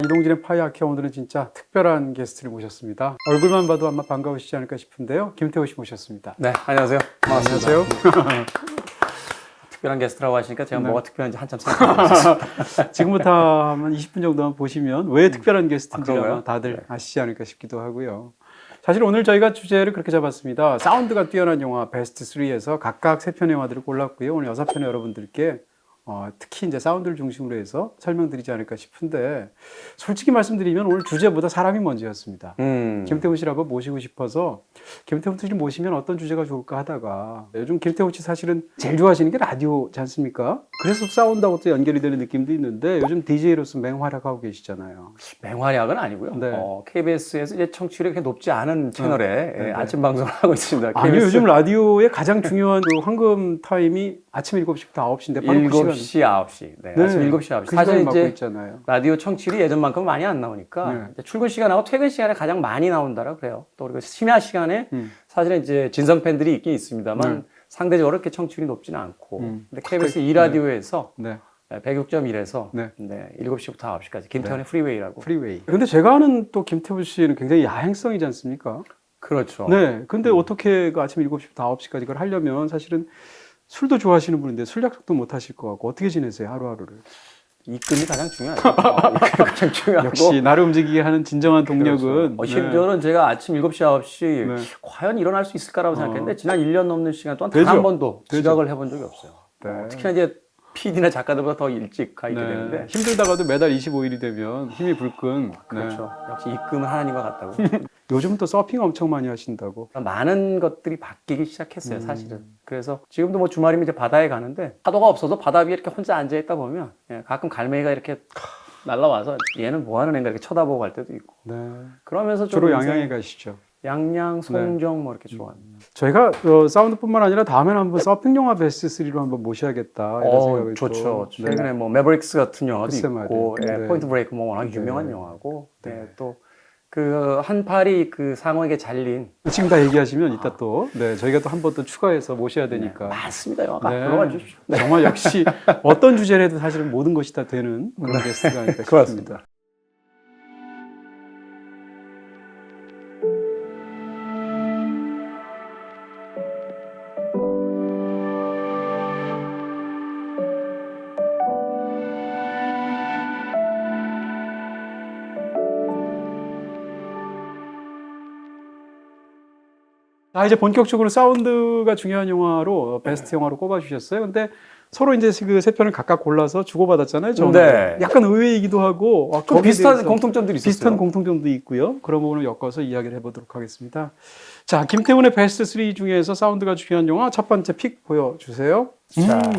이동진의 파이하키 오늘은 진짜 특별한 게스트를 모셨습니다. 얼굴만 봐도 아마 반가우시지 않을까 싶은데요. 김태호 씨 모셨습니다. 네, 안녕하세요. 반갑습니다. 안녕하세요. 특별한 게스트라고 하시니까 제가 뭐가 특별한지 한참 생각하고 있었어요. 지금부터 한 20분 정도만 보시면 왜 특별한 게스트인지 아마 다들 네. 아시지 않을까 싶기도 하고요. 사실 오늘 저희가 주제를 그렇게 잡았습니다. 사운드가 뛰어난 영화 베스트 3에서 각각 3편의 영화들을 골랐고요. 오늘 6편의 여러분들께 특히 이제 사운드를 중심으로 해서 설명드리지 않을까 싶은데, 솔직히 말씀드리면 오늘 주제보다 사람이 먼저였습니다. 김태훈 씨를 한번 모시고 싶어서 김태훈 씨를 모시면 어떤 주제가 좋을까 하다가, 요즘 김태훈 씨 사실은 제일 좋아하시는 게 라디오지 않습니까? 그래서 사운드하고 또 연결이 되는 느낌도 있는데 요즘 DJ로서 맹활약하고 계시잖아요. 맹활약은 아니고요. 네. KBS에서 이제 청취율이 그렇게 높지 않은 채널에 아침 방송을 하고 있습니다. 아니, KBS 요즘 라디오의 가장 중요한 그 황금 타임이 아침 7시부터 9시인데 바로 7시, 9시. 네, 아침 7시, 9시. 그 사실 맡고 이제 있잖아요. 라디오 청취율이 예전만큼 많이 안 나오니까 이제 출근 시간하고 퇴근 시간에 가장 많이 나온다라 그래요. 또 그리고 심야 시간에 사실은 이제 진성 팬들이 있긴 있습니다만 상대적으로 이렇게 청취율이 높지는 않고. 근데 KBS 2라디오에서 106.1에서 7시부터 9시까지 김태현의 프리웨이라고. 프리웨이. 근데 제가 아는 또 김태훈 씨는 굉장히 야행성이지 않습니까? 그렇죠. 네. 근데 어떻게 그 아침 7시부터 9시까지 그걸 하려면 사실은 술도 좋아하시는 분인데 술 약속도 못 하실 것 같고 어떻게 지내세요, 하루하루를? 입금이 가장 중요하죠. 입금이 가장 중요하고. 역시 나를 움직이게 하는 진정한 동력은. 그렇죠. 심지어는 제가 아침 7시, 9시 과연 일어날 수 있을까라고 생각했는데 지난 1년 넘는 시간 동안 단 한 번도 지각을 해본 적이 없어요. 특히나 이제 PD나 작가들보다 더 일찍 가 있게 되는데. 힘들다가도 매달 25일이 되면 힘이 불끈. 그렇죠. 역시 입금은 하나님과 같다고. 요즘 또 서핑 엄청 많이 하신다고. 많은 것들이 바뀌기 시작했어요, 사실은. 그래서 지금도 뭐 주말이면 이제 바다에 가는데 파도가 없어도 바다 위에 이렇게 혼자 앉아 있다 보면 가끔 갈매기가 이렇게 날라와서 얘는 뭐 하는 애인가 이렇게 쳐다보고 갈 때도 있고. 그러면서 좀 주로 양양에 가시죠. 양양, 송정 뭐 이렇게 좋아합니다. 저희가 사운드뿐만 아니라 다음에는 한번 서핑 영화 베스트 3로 한번 모셔야겠다 이런 생각을 좋죠. 또. 최근에 뭐 매버릭스 같은 영화도 글쎄 있고, 말이에요. 포인트 브레이크 뭐 워낙 유명한 영화고, 또 그 한 팔이 그 상어에게 잘린. 지금 다 얘기하시면 이따 또 저희가 또 한 번 또 추가해서 모셔야 되니까. 많습니다, 영화가. 불러와 주십시오. 정말 역시 어떤 주제를 해도 사실은 모든 것이 다 되는 그런 게스트가 아닐까 싶습니다. 자, 이제 본격적으로 사운드가 중요한 영화로 베스트 영화로 꼽아주셨어요. 근데 서로 이제 그 세 편을 각각 골라서 주고받았잖아요. 저는 약간 의외이기도 하고 비슷한 공통점들이 있었어요. 비슷한 공통점도 있고요. 그런 부분을 엮어서 이야기를 해보도록 하겠습니다. 자, 김태훈의 베스트 3 중에서 사운드가 중요한 영화 첫 번째 픽 보여주세요.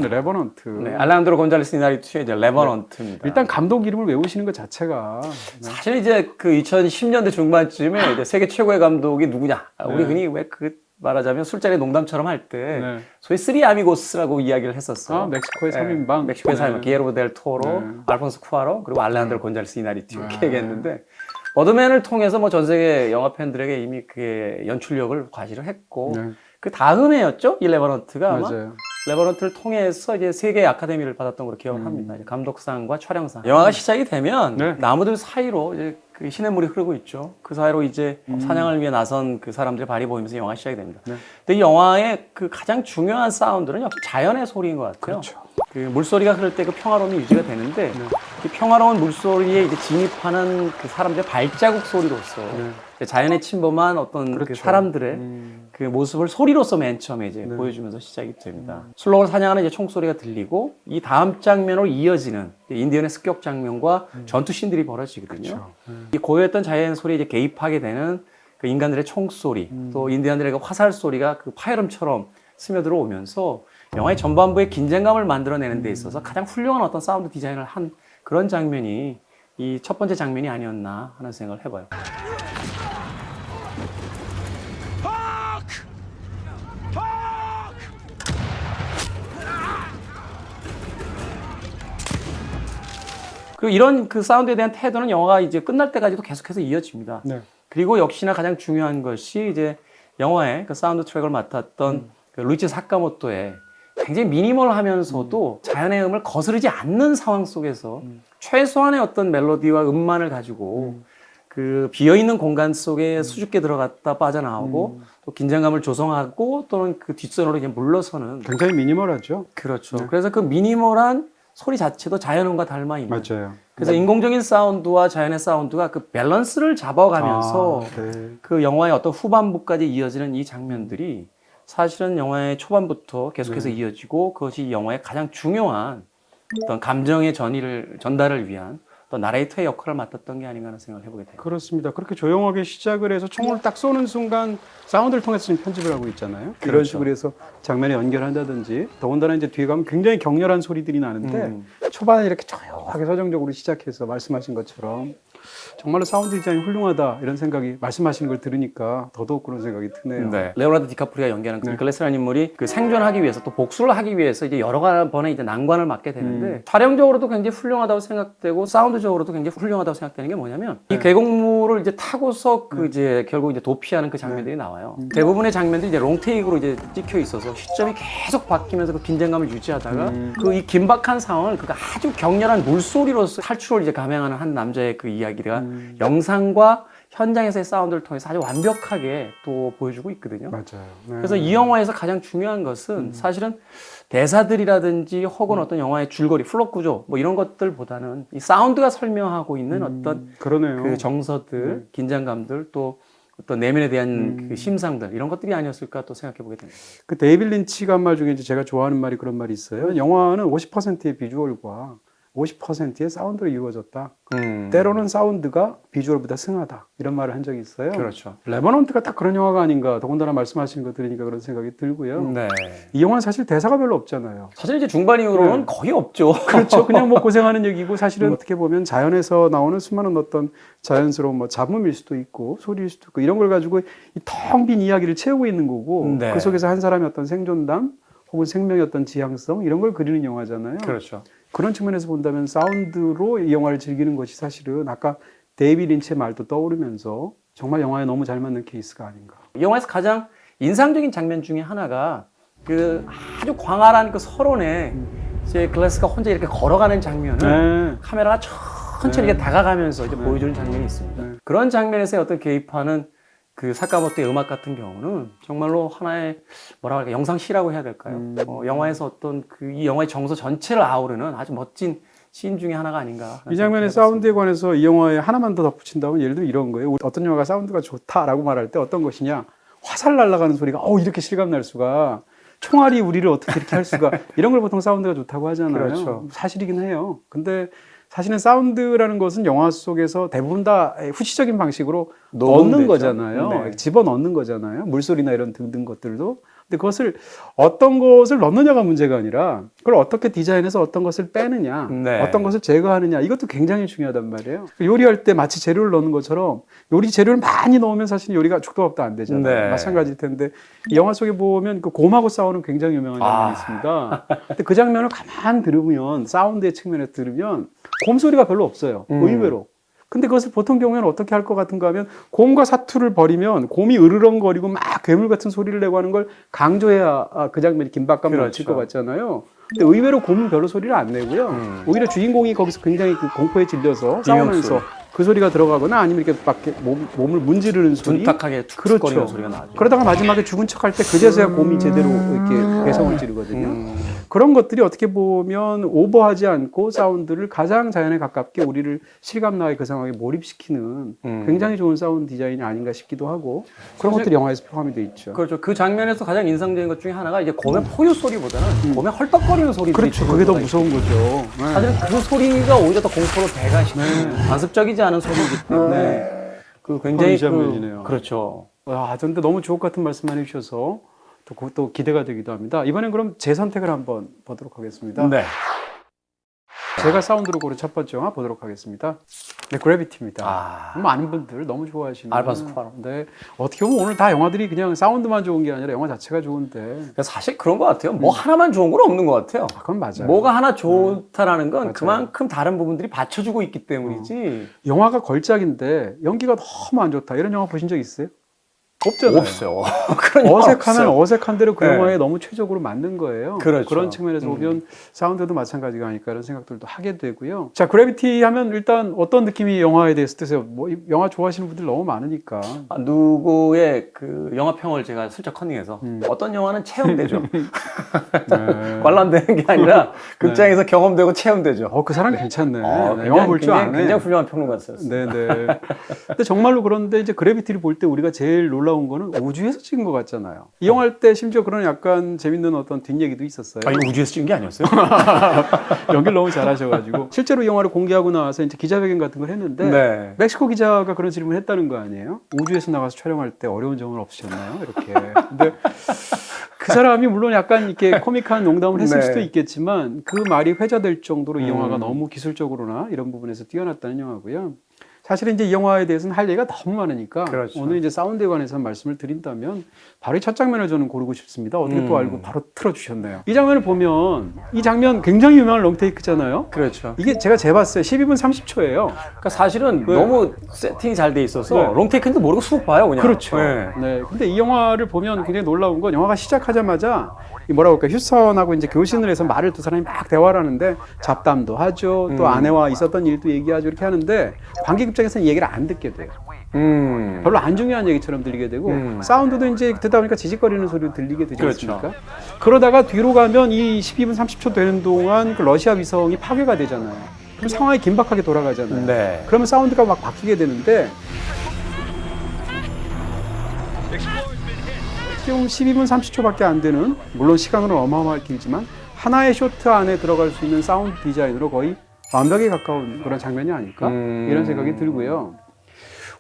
레버넌트. 알레한드로 곤잘레스 이나리투의 이제 레버넌트입니다. 일단 감독 이름을 외우시는 것 자체가 사실 이제 그 2010년대 중반쯤에 이제 세계 최고의 감독이 누구냐? 우리 흔히 왜 그 말하자면 술자리 농담처럼 할 때 소위 쓰리 아미고스라고 이야기를 했었어요. 멕시코의 3인방. 멕시코의 3인방. 기에르모 델 토로, 알폰소 쿠아로, 그리고 알레한드로 곤잘레스 이나리투 이렇게 얘기했는데 버드맨을 통해서 뭐 전 세계 영화 팬들에게 이미 그의 연출력을 과시를 했고 그 다음에였죠? 이 레버넌트가 아마 레버넌트를 통해서 이제 세계 아카데미를 받았던 걸로 기억을 합니다. 이제 감독상과 촬영상. 영화가 시작이 되면 나무들 사이로 이제 그 시냇물이 흐르고 있죠. 그 사이로 이제 사냥을 위해 나선 그 사람들의 발이 보이면서 영화가 시작이 됩니다. 근데 이 영화의 그 가장 중요한 사운드는 역시 자연의 소리인 것 같아요. 그렇죠. 그 물소리가 흐를 때 그 평화로움이 유지가 되는데 그 평화로운 물소리에 이제 진입하는 그 사람들의 발자국 소리로서 자연에 침범한 어떤 그 사람들의 그 모습을 소리로서 맨 처음에 이제 보여주면서 시작이 됩니다. 술록을 사냥하는 이제 총소리가 들리고 이 다음 장면으로 이어지는 인디언의 습격 장면과 전투 씬들이 벌어지거든요. 이 고요했던 자연 소리에 이제 개입하게 되는 그 인간들의 총소리, 또 인디언들의 그 화살 소리가 그 파열음처럼 스며들어 오면서 영화의 전반부의 긴장감을 만들어내는 데 있어서 가장 훌륭한 어떤 사운드 디자인을 한 그런 장면이 이 첫 번째 장면이 아니었나 하는 생각을 해봐요. 그리고 이런 그 사운드에 대한 태도는 영화가 이제 끝날 때까지도 계속해서 이어집니다. 그리고 역시나 가장 중요한 것이 이제 영화의 그 사운드 트랙을 맡았던 그 루이치 사카모토의 굉장히 미니멀하면서도 자연의 음을 거스르지 않는 상황 속에서 최소한의 어떤 멜로디와 음만을 가지고 그 비어있는 공간 속에 수줍게 들어갔다 빠져나오고 또 긴장감을 조성하고 또는 그 뒷선으로 이제 물러서는 굉장히 미니멀하죠. 그렇죠. 그래서 그 미니멀한 소리 자체도 자연음과 닮아 있는. 맞아요. 그래서 인공적인 사운드와 자연의 사운드가 그 밸런스를 잡아가면서 네. 그 영화의 어떤 후반부까지 이어지는 이 장면들이 사실은 영화의 초반부터 계속해서 이어지고 그것이 영화의 가장 중요한 어떤 감정의 전달을 위한 어떤 나레이터의 역할을 맡았던 게 아닌가 하는 생각을 해보게 돼요. 그렇습니다. 그렇게 조용하게 시작을 해서 총을 딱 쏘는 순간 사운드를 통해서 지금 편집을 하고 있잖아요. 이런 그렇죠. 식으로 해서 장면에 연결한다든지 더군다나 이제 뒤에 가면 굉장히 격렬한 소리들이 나는데 초반에 이렇게 조용하게 서정적으로 시작해서 말씀하신 것처럼 정말로 사운드 디자인이 훌륭하다 이런 생각이 말씀하시는 걸 들으니까 더더욱 그런 생각이 드네요. 네. 레오나르도 디카프리오가 연기하는 그 니콜라스라는 인물이 그 생존하기 위해서 또 복수를 하기 위해서 이제 여러 번의 이제 난관을 맞게 되는데 촬영적으로도 굉장히 훌륭하다고 생각되고 사운드적으로도 굉장히 훌륭하다고 생각되는 게 뭐냐면 이 계곡물을 이제 타고서 그 이제 결국 이제 도피하는 그 장면들이 나와요. 대부분의 장면들이 이제 롱테이크로 이제 찍혀 있어서 시점이 계속 바뀌면서 그 긴장감을 유지하다가 그 이 긴박한 상황을 그 아주 격렬한 물소리로서 탈출을 이제 감행하는 한 남자의 그 이야기가 영상과 현장에서의 사운드를 통해서 아주 완벽하게 또 보여주고 있거든요. 맞아요. 네. 그래서 이 영화에서 가장 중요한 것은 사실은 대사들이라든지 혹은 어떤 영화의 줄거리, 플롯 구조 뭐 이런 것들보다는 이 사운드가 설명하고 있는 어떤 그러네요. 그 정서들, 긴장감들 또 어떤 내면에 대한 그 심상들 이런 것들이 아니었을까 또 생각해 보게 됩니다. 그 데이빌 린치가 한 말 중에 이제 제가 좋아하는 말이 그런 말이 있어요. 영화는 50%의 비주얼과 50%의 사운드로 이루어졌다. 때로는 사운드가 비주얼보다 승하다. 이런 말을 한 적이 있어요. 그렇죠. 레버넌트가 딱 그런 영화가 아닌가. 더군다나 말씀하시는 거 들으니까 그런 생각이 들고요. 네. 이 영화는 사실 대사가 별로 없잖아요. 사실 이제 중반 이후로는 거의 없죠. 그렇죠. 그냥 뭐 고생하는 얘기고 사실은 어떻게 보면 자연에서 나오는 수많은 어떤 자연스러운 뭐 잡음일 수도 있고 소리일 수도 있고 이런 걸 가지고 이 텅 빈 이야기를 채우고 있는 거고 네. 그 속에서 한 사람의 어떤 생존담 혹은 생명의 어떤 지향성 이런 걸 그리는 영화잖아요. 그렇죠. 그런 측면에서 본다면 사운드로 이 영화를 즐기는 것이 사실은 아까 데이비 린치의 말도 떠오르면서 정말 영화에 너무 잘 맞는 케이스가 아닌가. 이 영화에서 가장 인상적인 장면 중에 하나가 그 아주 광활한 그 서론에 이제 글래스가 혼자 이렇게 걸어가는 장면을 네. 카메라가 천천히 이렇게 다가가면서 이제 보여주는 장면이 있습니다. 네. 그런 장면에서의 어떤 개입하는 그 사카모토의 음악 같은 경우는 정말로 하나의 뭐라 할까 영상시라고 해야 될까요? 영화에서 어떤 그 이 영화의 정서 전체를 아우르는 아주 멋진 씬 중에 하나가 아닌가. 이 장면의 사운드에 관해서 이 영화에 하나만 더 덧붙인다면 예를 들어 이런 거예요. 어떤 영화가 사운드가 좋다라고 말할 때 어떤 것이냐. 화살 날아가는 소리가 이렇게 실감날 수가. 총알이 우리를 어떻게 이렇게 할 수가. 이런 걸 보통 사운드가 좋다고 하잖아요. 그렇죠. 사실이긴 해요. 근데 사실은 사운드라는 것은 영화 속에서 대부분 다 후치적인 방식으로 넣는 되죠. 거잖아요. 네. 집어넣는 거잖아요. 물소리나 이런 등등 것들도. 근데 그것을 어떤 것을 넣느냐가 문제가 아니라 그걸 어떻게 디자인해서 어떤 것을 빼느냐, 네. 어떤 것을 제거하느냐 이것도 굉장히 중요하단 말이에요. 요리할 때 마치 재료를 넣는 것처럼 요리 재료를 많이 넣으면 사실 요리가 죽도밥도 안 되잖아요. 네. 마찬가지일 텐데 이 영화 속에 보면 그 곰하고 싸우는 굉장히 유명한 장면이 있습니다. 근데 그 장면을 가만 들으면 사운드의 측면에서 들으면 곰 소리가 별로 없어요. 의외로. 근데 그것을 보통 경우에는 어떻게 할 것 같은가 하면 곰과 사투를 벌이면 곰이 으르렁거리고 막 괴물 같은 소리를 내고 하는 걸 강조해야 그 장면이 긴박감을 넘칠 것 같잖아요. 근데 의외로 곰은 별로 소리를 안 내고요. 오히려 주인공이 거기서 굉장히 그 공포에 질려서 싸우면서 그 소리가 들어가거나 아니면 이렇게 밖에 몸을 문지르는 소리. 둔탁하게 툭툭거리는 소리가 나죠. 그러다가 마지막에 죽은 척할 때 그제서야 곰이 제대로 이렇게 괴성을 지르거든요. 그런 것들이 어떻게 보면 오버하지 않고 사운드를 가장 자연에 가깝게 우리를 실감나게 그 상황에 몰입시키는 굉장히 좋은 사운드 디자인이 아닌가 싶기도 하고 그런 것들이 영화에서 포함이 돼 있죠. 그렇죠. 그 장면에서 가장 인상적인 것 중에 하나가 이제 곰의 포효 소리보다는 곰의 헐떡거리는 소리들이 그렇죠. 그게 더 무서운 거죠. 네. 사실은 그 소리가 오히려 더 공포를 배가시키는 관습적이지 않은 소리이기 때문에 그 굉장히 장면이네요. 그렇죠. 와, 근데 너무 주옥 같은 말씀만 해주셔서 또 기대가 되기도 합니다. 이번엔 그럼 제 선택을 한번 보도록 하겠습니다. 네. 제가 사운드로 고른 첫 번째 영화 보도록 하겠습니다. 네, 그래비티입니다. 많은 분들 너무 좋아하시는 알파스 쿠아론. 네, 어떻게 보면 오늘 다 영화들이 그냥 사운드만 좋은 게 아니라 영화 자체가 좋은데 그러니까 사실 그런 것 같아요. 뭐 하나만 좋은 건 없는 것 같아요. 그건 맞아요. 뭐가 하나 좋다라는 건 맞아요. 그만큼 다른 부분들이 받쳐주고 있기 때문이지. 영화가 걸작인데 연기가 너무 안 좋다 이런 영화 보신 적 있어요? 없잖아요. 없어요. 그런 영화 어색하면 없어요. 어색한 대로 그 네. 영화에 너무 최적으로 맞는 거예요. 그렇죠. 그런 측면에서 보면 사운드도 마찬가지가 아닐까 이런 생각들도 하게 되고요. 자, 그래비티 하면 일단 어떤 느낌이 영화에 대해서 드세요? 뭐 영화 좋아하시는 분들 너무 많으니까. 누구의 그 영화 평을 제가 슬쩍 컨닝해서 어떤 영화는 체험되죠. 네. 관람되는 게 아니라 극장에서 경험되고 체험되죠. 그 사람 괜찮네. 네, 굉장히, 영화 볼 줄 아네. 굉장히 훌륭한 평론가였어요. 네네. 근데 정말로 그런데 이제 그래비티를 볼 때 우리가 제일 놀라운 거는 우주에서 찍은 것 같잖아요. 이 영화 할 때 심지어 그런 약간 재밌는 어떤 뒷얘기도 있었어요. 이거 우주에서 찍은 게 아니었어요? 연기를 너무 잘하셔가지고 실제로 이 영화를 공개하고 나서 이제 기자회견 같은 걸 했는데 네. 멕시코 기자가 그런 질문을 했다는 거 아니에요? 우주에서 나가서 촬영할 때 어려운 점은 없으셨나요? 이렇게. 근데 그 사람이 물론 약간 이렇게 코믹한 농담을 했을 네. 수도 있겠지만 그 말이 회자될 정도로 이 영화가 너무 기술적으로나 이런 부분에서 뛰어났다는 영화고요. 사실은 이제 이 영화에 대해서는 할 얘기가 너무 많으니까 그렇죠. 오늘 이제 사운드에 관해서 말씀을 드린다면 바로 이 첫 장면을 저는 고르고 싶습니다. 어떻게 또 알고 바로 틀어주셨네요. 이 장면을 보면 이 장면 굉장히 유명한 롱테이크잖아요. 그렇죠. 이게 제가 재봤어요. 12분 30초예요. 그러니까 사실은 네. 너무 세팅이 잘 돼 있어서 네. 롱테이크인지도 모르고 쑥 봐요, 그냥. 그렇죠. 네. 네. 근데 이 영화를 보면 굉장히 놀라운 건 영화가 시작하자마자 이 뭐라고 할까 휴스턴하고 이제 교신을 해서 말을 두 사람이 막 대화를 하는데 잡담도 하죠. 또 아내와 있었던 일도 얘기하죠. 이렇게 하는데 관객 입장에서는 이 얘기를 안 듣게 돼요. 별로 안 중요한 얘기처럼 들리게 되고 사운드도 이제 듣다 보니까 지직거리는 소리도 들리게 되지 그렇죠. 않습니까? 그러다가 뒤로 가면 이 12분 30초 되는 동안 그 러시아 위성이 파괴가 되잖아요. 그럼 상황이 긴박하게 돌아가잖아요. 네. 그러면 사운드가 막 바뀌게 되는데 지금 12분 30초밖에 안 되는 물론 시간은 어마어마하게 길지만 하나의 쇼트 안에 들어갈 수 있는 사운드 디자인으로 거의 완벽에 가까운 그런 장면이 아닐까 이런 생각이 들고요.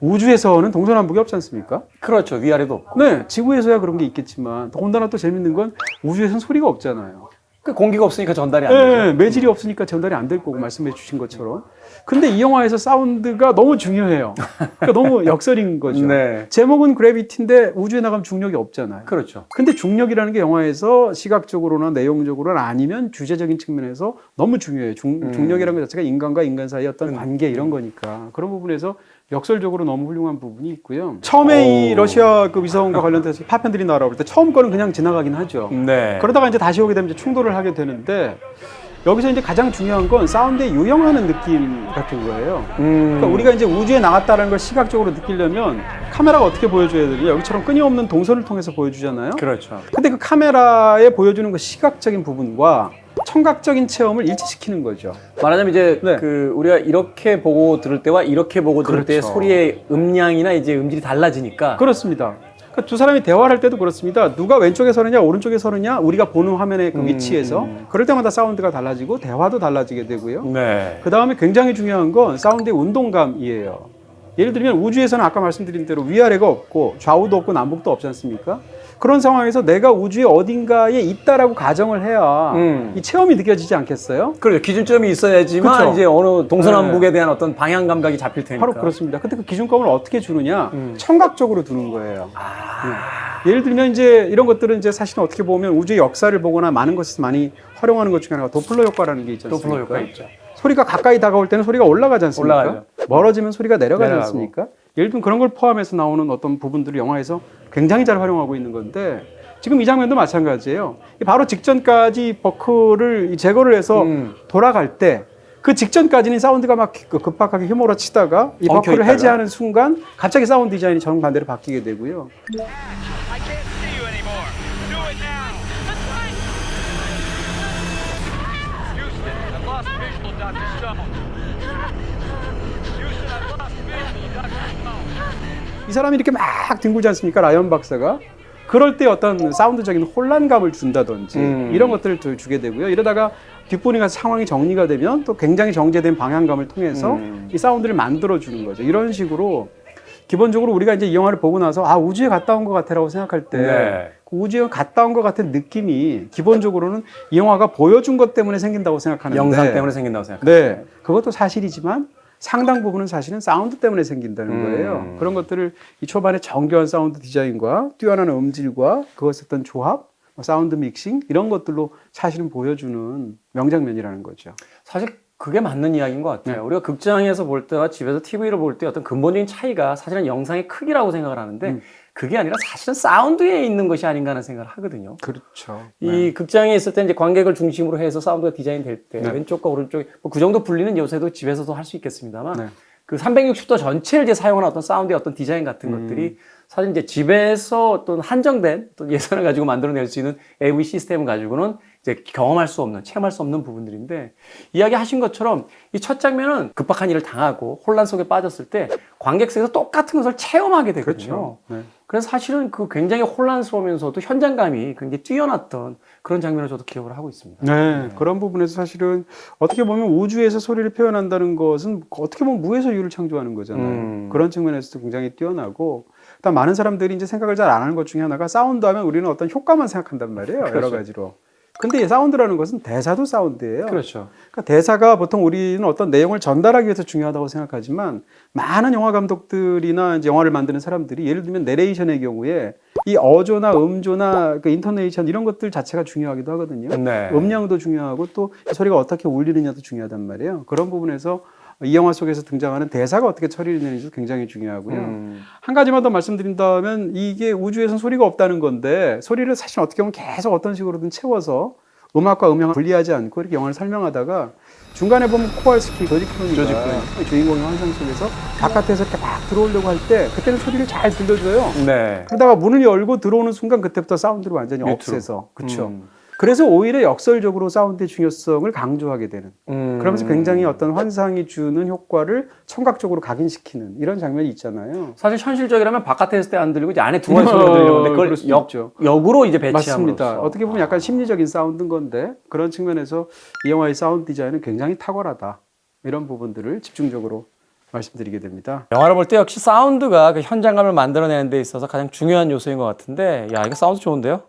우주에서는 동서남북이 없지 않습니까? 그렇죠. 위아래도 없고. 네, 지구에서야 그런 게 있겠지만 더군다나 또 재밌는 건 우주에서는 소리가 없잖아요. 그 공기가 없으니까 전달이 안 되죠. 네, 매질이 없으니까 전달이 안 될 거고 말씀해 주신 것처럼. 근데 이 영화에서 사운드가 너무 중요해요. 그러니까 너무 역설인 거죠. 네. 제목은 그래비티인데 우주에 나가면 중력이 없잖아요. 그렇죠. 근데 중력이라는 게 영화에서 시각적으로나 내용적으로나 아니면 주제적인 측면에서 너무 중요해요. 중력이라는 것 자체가 인간과 인간 사이의 어떤 관계 이런 거니까. 그런 부분에서 역설적으로 너무 훌륭한 부분이 있고요. 처음에 이 러시아 그 위성과 관련돼서 파편들이 날아올 때 처음 거는 그냥 지나가긴 하죠. 네. 그러다가 이제 다시 오게 되면 이제 충돌을 하게 되는데 여기서 이제 가장 중요한 건 사운드에 요영하는 느낌 같은 거예요. 그러니까 우리가 이제 우주에 나갔다는 걸 시각적으로 느끼려면 카메라가 어떻게 보여줘야 되냐. 여기처럼 끊임없는 동선을 통해서 보여주잖아요. 그렇죠. 근데 그 카메라에 보여주는 그 시각적인 부분과 청각적인 체험을 일치시키는 거죠. 말하자면 이제 네. 그 우리가 이렇게 보고 들을 때와 이렇게 보고 들을 때 그렇죠. 소리의 음량이나 이제 음질이 달라지니까. 그렇습니다. 그러니까 두 사람이 대화를 할 때도 그렇습니다. 누가 왼쪽에 서느냐 오른쪽에 서느냐 우리가 보는 화면의 그 위치에서 그럴 때마다 사운드가 달라지고 대화도 달라지게 되고요. 네. 그 다음에 굉장히 중요한 건 사운드의 운동감이에요. 예를 들면 우주에서는 아까 말씀드린 대로 위아래가 없고 좌우도 없고 남북도 없지 않습니까? 그런 상황에서 내가 우주의 어딘가에 있다라고 가정을 해야 이 체험이 느껴지지 않겠어요? 그렇죠. 기준점이 있어야지만 그쵸? 이제 어느 동서남북에 대한 어떤 방향 감각이 잡힐 테니까. 바로 그렇습니다. 근데 그 기준감을 어떻게 주느냐? 청각적으로 두는 거예요. 예를 들면 이제 이런 것들은 이제 사실은 어떻게 보면 우주의 역사를 보거나 많은 것에서 많이 활용하는 것 중에 하나가 도플러 효과라는 게 있지 않습니까? 도플러 효과 있죠. 소리가 가까이 다가올 때는 소리가 올라가지 않습니까? 올라가죠. 멀어지면 소리가 내려가지 내려가고. 않습니까? 예를 들면 그런 걸 포함해서 나오는 어떤 부분들을 영화에서 굉장히 잘 활용하고 있는 건데 지금 이 장면도 마찬가지예요. 바로 직전까지 버클을 제거를 해서 돌아갈 때 그 직전까지는 사운드가 막 급박하게 휘몰아치다가 이 버클을 엉켜있다가. 해제하는 순간 갑자기 사운드 디자인이 정반대로 바뀌게 되고요. I can't see you anymore. Do it now. Houston, I've lost visual, Dr. Stone. Houston, I've lost visual, Dr. Stone. 이 사람이 이렇게 막 뒹굴지 않습니까? 라이언 박사가. 그럴 때 어떤 사운드적인 혼란감을 준다든지 이런 것들을 주게 되고요. 이러다가 뒷분이 가서 상황이 정리가 되면 또 굉장히 정제된 방향감을 통해서 이 사운드를 만들어주는 거죠. 이런 식으로 기본적으로 우리가 이제 이 영화를 보고 나서 아 우주에 갔다 온 것 같아라고 생각할 때 네. 그 우주에 갔다 온 것 같은 느낌이 기본적으로는 이 영화가 보여준 것 때문에 생긴다고 생각하는데 영상 때문에 생긴다고 생각합니다. 네, 그것도 사실이지만 상당 부분은 사실은 사운드 때문에 생긴다는 거예요. 그런 것들을 이 초반에 정교한 사운드 디자인과 뛰어난 음질과 그것의 어떤 조합, 사운드 믹싱 이런 것들로 사실은 보여주는 명장면이라는 거죠. 사실 그게 맞는 이야기인 것 같아요. 네. 우리가 극장에서 볼 때와 집에서 TV로 볼 때 어떤 근본적인 차이가 사실은 영상의 크기라고 생각을 하는데 그게 아니라 사실은 사운드에 있는 것이 아닌가 하는 생각을 하거든요. 그렇죠. 이 극장에 있을 때 이제 관객을 중심으로 해서 사운드가 디자인될 때 네. 왼쪽과 오른쪽 뭐 그 정도 분리는 요새도 집에서도 할 수 있겠습니다만 네. 그 360도 전체를 이제 사용하는 어떤 사운드의 어떤 디자인 같은 것들이 사실 이제 집에서 어떤 한정된 어떤 예산을 가지고 만들어낼 수 있는 AV 시스템을 가지고는 이제 경험할 수 없는, 체험할 수 없는 부분들인데 이야기하신 것처럼 이 첫 장면은 급박한 일을 당하고 혼란 속에 빠졌을 때 관객석에서 똑같은 것을 체험하게 되거든요. 그렇죠. 네. 그래서 사실은 그 굉장히 혼란스러우면서도 현장감이 굉장히 뛰어났던 그런 장면을 저도 기억을 하고 있습니다. 네, 그런 부분에서 사실은 어떻게 보면 우주에서 소리를 표현한다는 것은 어떻게 보면 무에서 유를 창조하는 거잖아요. 그런 측면에서도 굉장히 뛰어나고, 일단 많은 사람들이 이제 생각을 잘 안 하는 것 중에 하나가 사운드 하면 우리는 어떤 효과만 생각한단 말이에요. 그렇죠. 여러 가지로. 근데 이 사운드라는 것은 대사도 사운드예요. 그렇죠. 그러니까 대사가 보통 우리는 어떤 내용을 전달하기 위해서 중요하다고 생각하지만 많은 영화 감독들이나 이제 영화를 만드는 사람들이 예를 들면 내레이션의 경우에 이 어조나 음조나 그 인토네이션 이런 것들 자체가 중요하기도 하거든요. 네. 음량도 중요하고 또 소리가 어떻게 울리느냐도 중요하단 말이에요. 그런 부분에서 이 영화 속에서 등장하는 대사가 어떻게 처리되는지도 굉장히 중요하고요. 한 가지만 더 말씀드린다면 이게 우주에서는 소리가 없다는 건데 소리를 사실 어떻게 보면 계속 어떤 식으로든 채워서 음악과 음향을 분리하지 않고 이렇게 영화를 설명하다가 중간에 보면 코왈스키, 조지 클루니가 주인공의 환상 속에서 바깥에서 이렇게 막 들어오려고 할 때 그때는 소리를 잘 들려줘요. 네. 그러다가 문을 열고 들어오는 순간 그때부터 사운드를 완전히 뮤트로. 없애서 그렇죠. 그래서 오히려 역설적으로 사운드의 중요성을 강조하게 되는 그러면서 굉장히 어떤 환상이 주는 효과를 청각적으로 각인시키는 이런 장면이 있잖아요. 사실 현실적이라면 바깥에 있을 때 안 들리고 이제 안에 들어와 소리가 들리는데 그걸 그럴 수 역, 있죠. 역으로 이제 배치함으로써. 맞습니다. 어떻게 보면 약간 심리적인 사운드인 건데 그런 측면에서 이 영화의 사운드 디자인은 굉장히 탁월하다. 이런 부분들을 집중적으로 말씀드리게 됩니다. 영화를 볼 때 역시 사운드가 그 현장감을 만들어내는 데 있어서 가장 중요한 요소인 것 같은데 야 이거 사운드 좋은데요?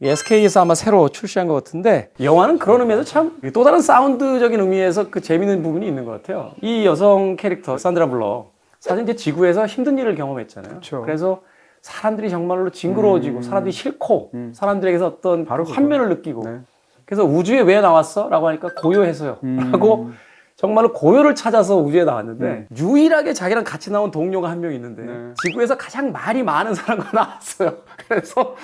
SK에서 아마 새로 출시한 것 같은데 영화는 그런 의미에서 참 또 다른 사운드적인 의미에서 그 재밌는 부분이 있는 것 같아요. 이 여성 캐릭터 산드라 블럭 사실 이제 지구에서 힘든 일을 경험했잖아요. 그렇죠. 그래서 사람들이 정말로 징그러워지고 사람들이 싫고 사람들에게서 어떤 바로 그 환멸을 느끼고 네. 그래서 우주에 왜 나왔어? 라고 하니까 고요해서요. 하고 정말로 고요를 찾아서 우주에 나왔는데 유일하게 자기랑 같이 나온 동료가 한 명 있는데 네. 지구에서 가장 말이 많은 사람과 나왔어요. 그래서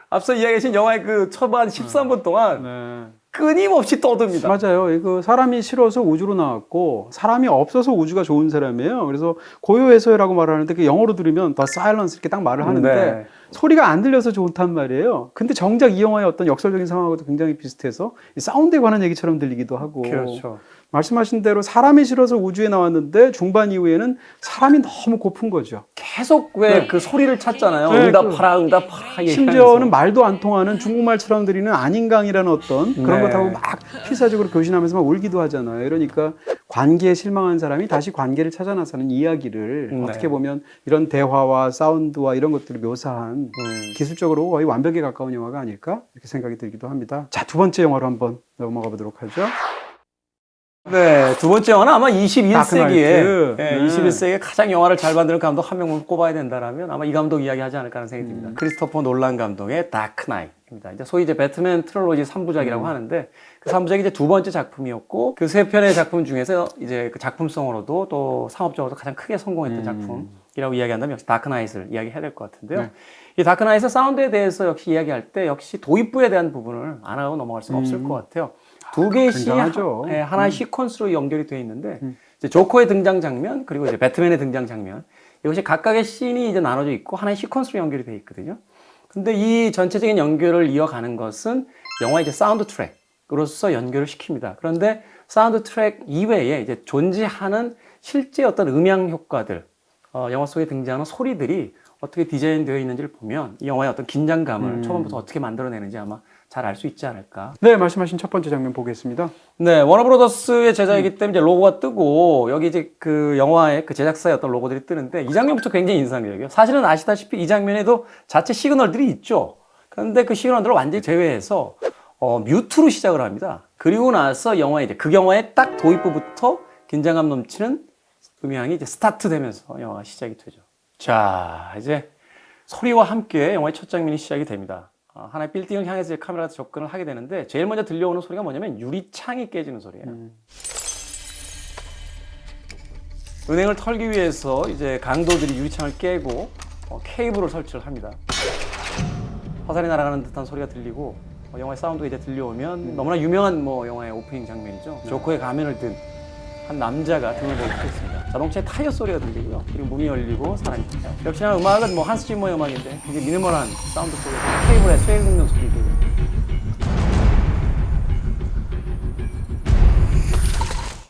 앞서 이야기하신 영화의 그 초반 13분 동안 네. 끊임없이 떠듭니다. 맞아요. 이거 사람이 싫어서 우주로 나왔고 사람이 없어서 우주가 좋은 사람이에요. 그래서 고요해서요라고 말하는데 그 영어로 들으면 더 사일런스 이렇게 딱 말을 하는데 네. 소리가 안 들려서 좋단 말이에요. 근데 정작 이 영화의 어떤 역설적인 상황하고도 굉장히 비슷해서 이 사운드에 관한 얘기처럼 들리기도 하고. 그렇죠. 말씀하신 대로 사람이 싫어서 우주에 나왔는데 중반 이후에는 사람이 너무 고픈 거죠. 계속 왜 그 소리를 찾잖아요. 네, 응답하라, 응답하라. 심지어는 말도 안 통하는 중국말처럼 들리는 안인강이라는 어떤 그런 네. 것하고 막 필사적으로 교신하면서 막 울기도 하잖아요. 이러니까 관계에 실망한 사람이 다시 관계를 찾아 나서는 이야기를 네. 어떻게 보면 이런 대화와 사운드와 이런 것들을 묘사한 기술적으로 거의 완벽에 가까운 영화가 아닐까 이렇게 생각이 들기도 합니다. 자, 두 번째 영화로 한번 넘어가 보도록 하죠. 네, 두 번째 영화는 아마 21세기에 다크나이트. 네. 21세기에 가장 영화를 잘 만드는 감독 한 명을 꼽아야 된다라면 아마 이 감독 이야기하지 않을까 하는 생각이 듭니다. 크리스토퍼 놀란 감독의 다크나이트입니다. 이제 소위 이제 배트맨 트릴로지 3부작이라고 하는데 그 3부작이 이제 두 번째 작품이었고 그 세 편의 작품 중에서 이제 그 작품성으로도 또 상업적으로도 가장 크게 성공했던 작품이라고 이야기한다면 역시 다크나이트를 이야기해야 될 것 같은데요. 네. 이 다크나이트 사운드에 대해서 역시 이야기할 때 역시 도입부에 대한 부분을 안 하고 넘어갈 수는 없을 것 같아요. 두 개의 씬이 굉장하죠. 하나의 시퀀스로 연결이 되어 있는데 이제 조커의 등장 장면 그리고 이제 배트맨의 등장 장면 이것이 각각의 씬이 이제 나눠져 있고 하나의 시퀀스로 연결이 되어 있거든요. 근데 이 전체적인 연결을 이어가는 것은 영화의 이제 사운드 트랙으로서 연결을 시킵니다. 그런데 사운드 트랙 이외에 이제 존재하는 실제 어떤 음향 효과들, 영화 속에 등장하는 소리들이 어떻게 디자인되어 있는지를 보면 이 영화의 어떤 긴장감을 초반부터 어떻게 만들어내는지 아마 잘 알 수 있지 않을까. 네, 말씀하신 첫 번째 장면 보겠습니다. 네, 워너브로더스의 제작이기 때문에 이제 로고가 뜨고 여기 이제 그 영화의 그 제작사의 어떤 로고들이 뜨는데 이 장면부터 굉장히 인상적이에요. 사실은 아시다시피 이 장면에도 자체 시그널들이 있죠. 그런데 그 시그널들을 완전히 제외해서 뮤트로 시작을 합니다. 그리고 나서 영화의 이제 그 영화의 딱 도입부부터 긴장감 넘치는 음향이 이제 스타트되면서 영화가 시작이 되죠. 자, 이제 소리와 함께 영화의 첫 장면이 시작이 됩니다. 하나의 빌딩을 향해서 카메라가 접근을 하게 되는데 제일 먼저 들려오는 소리가 뭐냐면 유리창이 깨지는 소리예요. 은행을 털기 위해서 이제 강도들이 유리창을 깨고 케이블을 설치를 합니다. 화살이 날아가는 듯한 소리가 들리고 영화의 사운드가 이제 들려오면 너무나 유명한 영화의 오프닝 장면이죠. 조커의 가면을 든 한 남자가 등을 보고 서 있습니다. 자동차의 타이어 소리가 들리고요. 그리고 문이 열리고 사람이 타요. 역시나 음악은 한스 지머의 음악인데 되게 미니멀한 사운드 속에서 케이블에 쇠 긁는 소리도.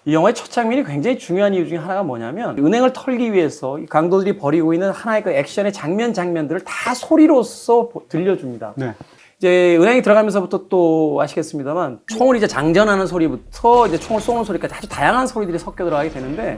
이 영화의 첫 장면이 굉장히 중요한 이유 중에 하나가 뭐냐면 은행을 털기 위해서 이 강도들이 벌이고 있는 하나의 그 액션의 장면들을 다 소리로서 들려줍니다. 네. 이제 은행에 들어가면서부터 또 아시겠습니다만 총을 이제 장전하는 소리부터 이제 총을 쏘는 소리까지 아주 다양한 소리들이 섞여 들어가게 되는데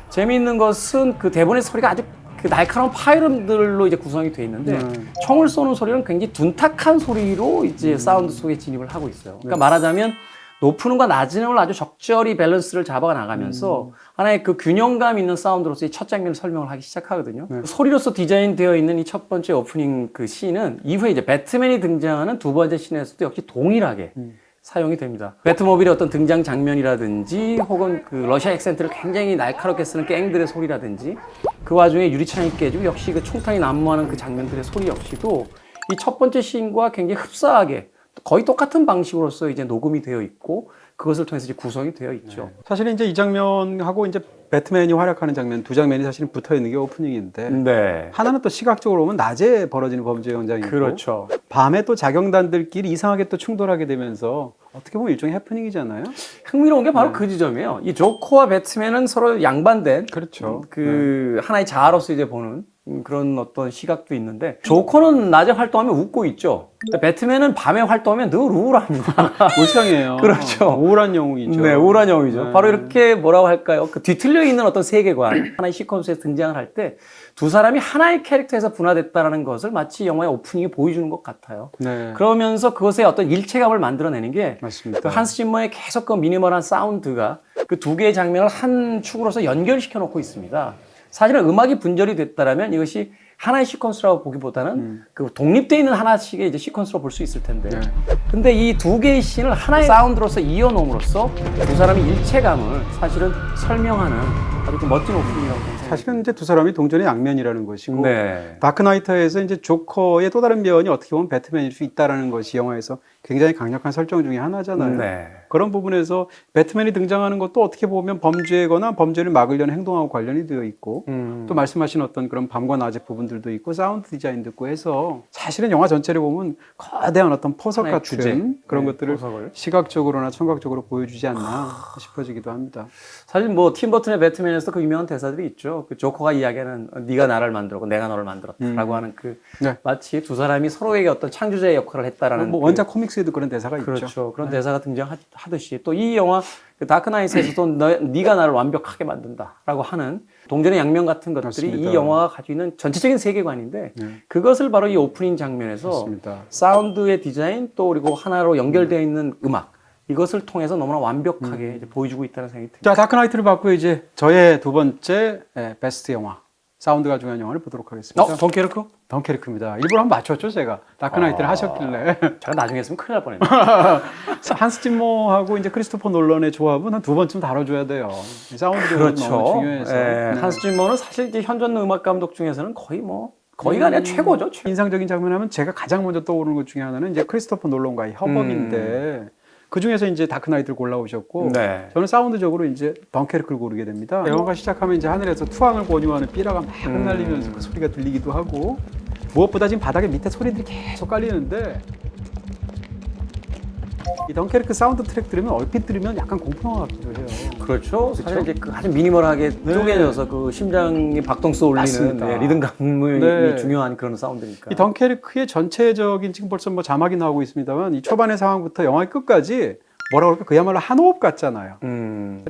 재미있는 것은 그 대본의 소리가 아주 그 날카로운 파일음들로 이제 구성이 돼 있는데 총을 쏘는 소리는 굉장히 둔탁한 소리로 이제 사운드 속에 진입을 하고 있어요. 그러니까 말하자면 높은 음과 낮은 음을 아주 적절히 밸런스를 잡아 나가면서 하나의 그 균형감 있는 사운드로서 이 첫 장면을 설명을 하기 시작하거든요. 소리로서 디자인되어 있는 이 첫 번째 오프닝 그 씬은 이후에 이제 배트맨이 등장하는 두 번째 씬에서도 역시 동일하게 사용이 됩니다. 배트모빌의 어떤 등장 장면이라든지 혹은 그 러시아 액센트를 굉장히 날카롭게 쓰는 갱들의 소리라든지 그 와중에 유리창이 깨지고 역시 그 총탄이 난무하는 그 장면들의 소리 역시도 이 첫 번째 씬과 굉장히 흡사하게 거의 똑같은 방식으로서 이제 녹음이 되어 있고 그것을 통해서 이제 구성이 되어 있죠. 사실은 이제 이 장면하고 이제 배트맨이 활약하는 장면 두 장면이 사실은 붙어 있는 게 오프닝인데 네. 하나는 또 시각적으로 보면 낮에 벌어지는 범죄 현장이고 그렇죠. 밤에 또 자경단들끼리 이상하게 또 충돌하게 되면서 어떻게 보면 일종의 해프닝이잖아요. 흥미로운 게 바로 그 지점이에요. 이 조커와 배트맨은 서로 양반된 그렇죠. 그 하나의 자아로서 이제 보는 그런 어떤 시각도 있는데 조커는 낮에 활동하면 웃고 있죠. 배트맨은 밤에 활동하면 늘 우울합니다. 울상이에요. 그렇죠. 우울한 영웅이죠. 네, 우울한 영웅이죠. 네. 바로 이렇게 뭐라고 할까요? 그 뒤틀려 있는 어떤 세계관, 하나의 시퀀스에 등장을 할 때 두 사람이 하나의 캐릭터에서 분화됐다라는 것을 마치 영화의 오프닝이 보여주는 것 같아요. 네. 그러면서 그것의 어떤 일체감을 만들어내는 게 맞습니다. 그 한스 짐머의 계속 그 미니멀한 사운드가 그 두 개의 장면을 한 축으로서 연결시켜 놓고 있습니다. 사실은 음악이 분절이 됐다라면 이것이 하나의 시퀀스라고 보기보다는 그 독립되어 있는 하나씩의 이제 시퀀스로 볼 수 있을 텐데. 네. 근데 이 두 개의 씬을 하나의 사운드로서 이어놓음으로써 두 사람의 일체감을 사실은 설명하는 아주 그 멋진 오프닝이라고 생각합니다. 사실은 이제 두 사람이 동전의 양면이라는 것이고 네. 다크나이트에서 이제 조커의 또 다른 면이 어떻게 보면 배트맨일 수 있다라는 것이 영화에서 굉장히 강력한 설정 중에 하나잖아요. 네. 그런 부분에서 배트맨이 등장하는 것도 어떻게 보면 범죄거나 범죄를 막으려는 행동하고 관련이 되어 있고 또 말씀하신 어떤 그런 밤과 낮의 부분들도 있고 사운드 디자인도 있고 해서 사실은 영화 전체를 보면 거대한 어떤 포석 하나의 같은 주제. 그런 네, 것들을 포석을. 시각적으로나 청각적으로 보여주지 않나 싶어지기도 합니다. 사실 뭐 팀 버튼의 배트맨에서 그 유명한 대사들이 있죠. 그 조커가 이야기하는 네가 나를 만들었고 내가 너를 만들었다라고 하는 그 네. 마치 두 사람이 서로에게 어떤 창조자의 역할을 했다라는 뭐 그 원작 코믹스에도 그런 대사가 그렇죠. 있죠. 그런 대사가 등장하듯이 또 이 영화 그 다크나이트에서도 네가 나를 완벽하게 만든다라고 하는 동전의 양면 같은 것들이 맞습니다. 이 영화가 가지고 있는 전체적인 세계관인데 네. 그것을 바로 이 오프닝 장면에서 맞습니다. 사운드의 디자인 또 그리고 하나로 연결되어 있는 음악 이것을 통해서 너무나 완벽하게 이제 보여주고 있다는 생각이 듭니다. 자, 다크나이트를 받고 이제 저의 두 번째 베스트 영화, 사운드가 중요한 영화를 보도록 하겠습니다. 덩케르크? 덩케르크입니다. 일부러 한번 맞췄죠, 제가. 다크나이트를 하셨길래. 제가 나중에 했으면 큰일 날 뻔했네요. 한스 짐머하고 이제 크리스토퍼 놀런의 조합은 한 두 번쯤 다뤄줘야 돼요. 사운드적으로 너무 중요해서. 예, 네. 한스 짐머는 사실 이제 현존 음악 감독 중에서는 거의가 아니라 최고죠. 최고. 인상적인 장면 하면 제가 가장 먼저 떠오르는 것 중에 하나는 이제 크리스토퍼 놀런과의 협업인데 그 중에서 이제 다크나이트를 골라오셨고 네. 저는 사운드적으로 이제 덩케르크를 고르게 됩니다. 영화가 시작하면 이제 하늘에서 투항을 권유하는 삐라가 막 흩날리면서 그 소리가 들리기도 하고 무엇보다 지금 바닥에 밑에 소리들이 계속 깔리는데 이 덩케르크 사운드 트랙 들으면 얼핏 들으면 약간 공포영화 같기도 해요. 그렇죠. 사실 이제 그 아주 미니멀하게 쪼개져서 그 심장이 박동수 올리는 맞습니다. 네, 리듬감이 네. 중요한 그런 사운드니까. 이 덩케르크의 전체적인 지금 벌써 뭐 자막이 나오고 있습니다만 이 초반의 상황부터 영화의 끝까지 뭐라 그럴까 그야말로 한 호흡 같잖아요.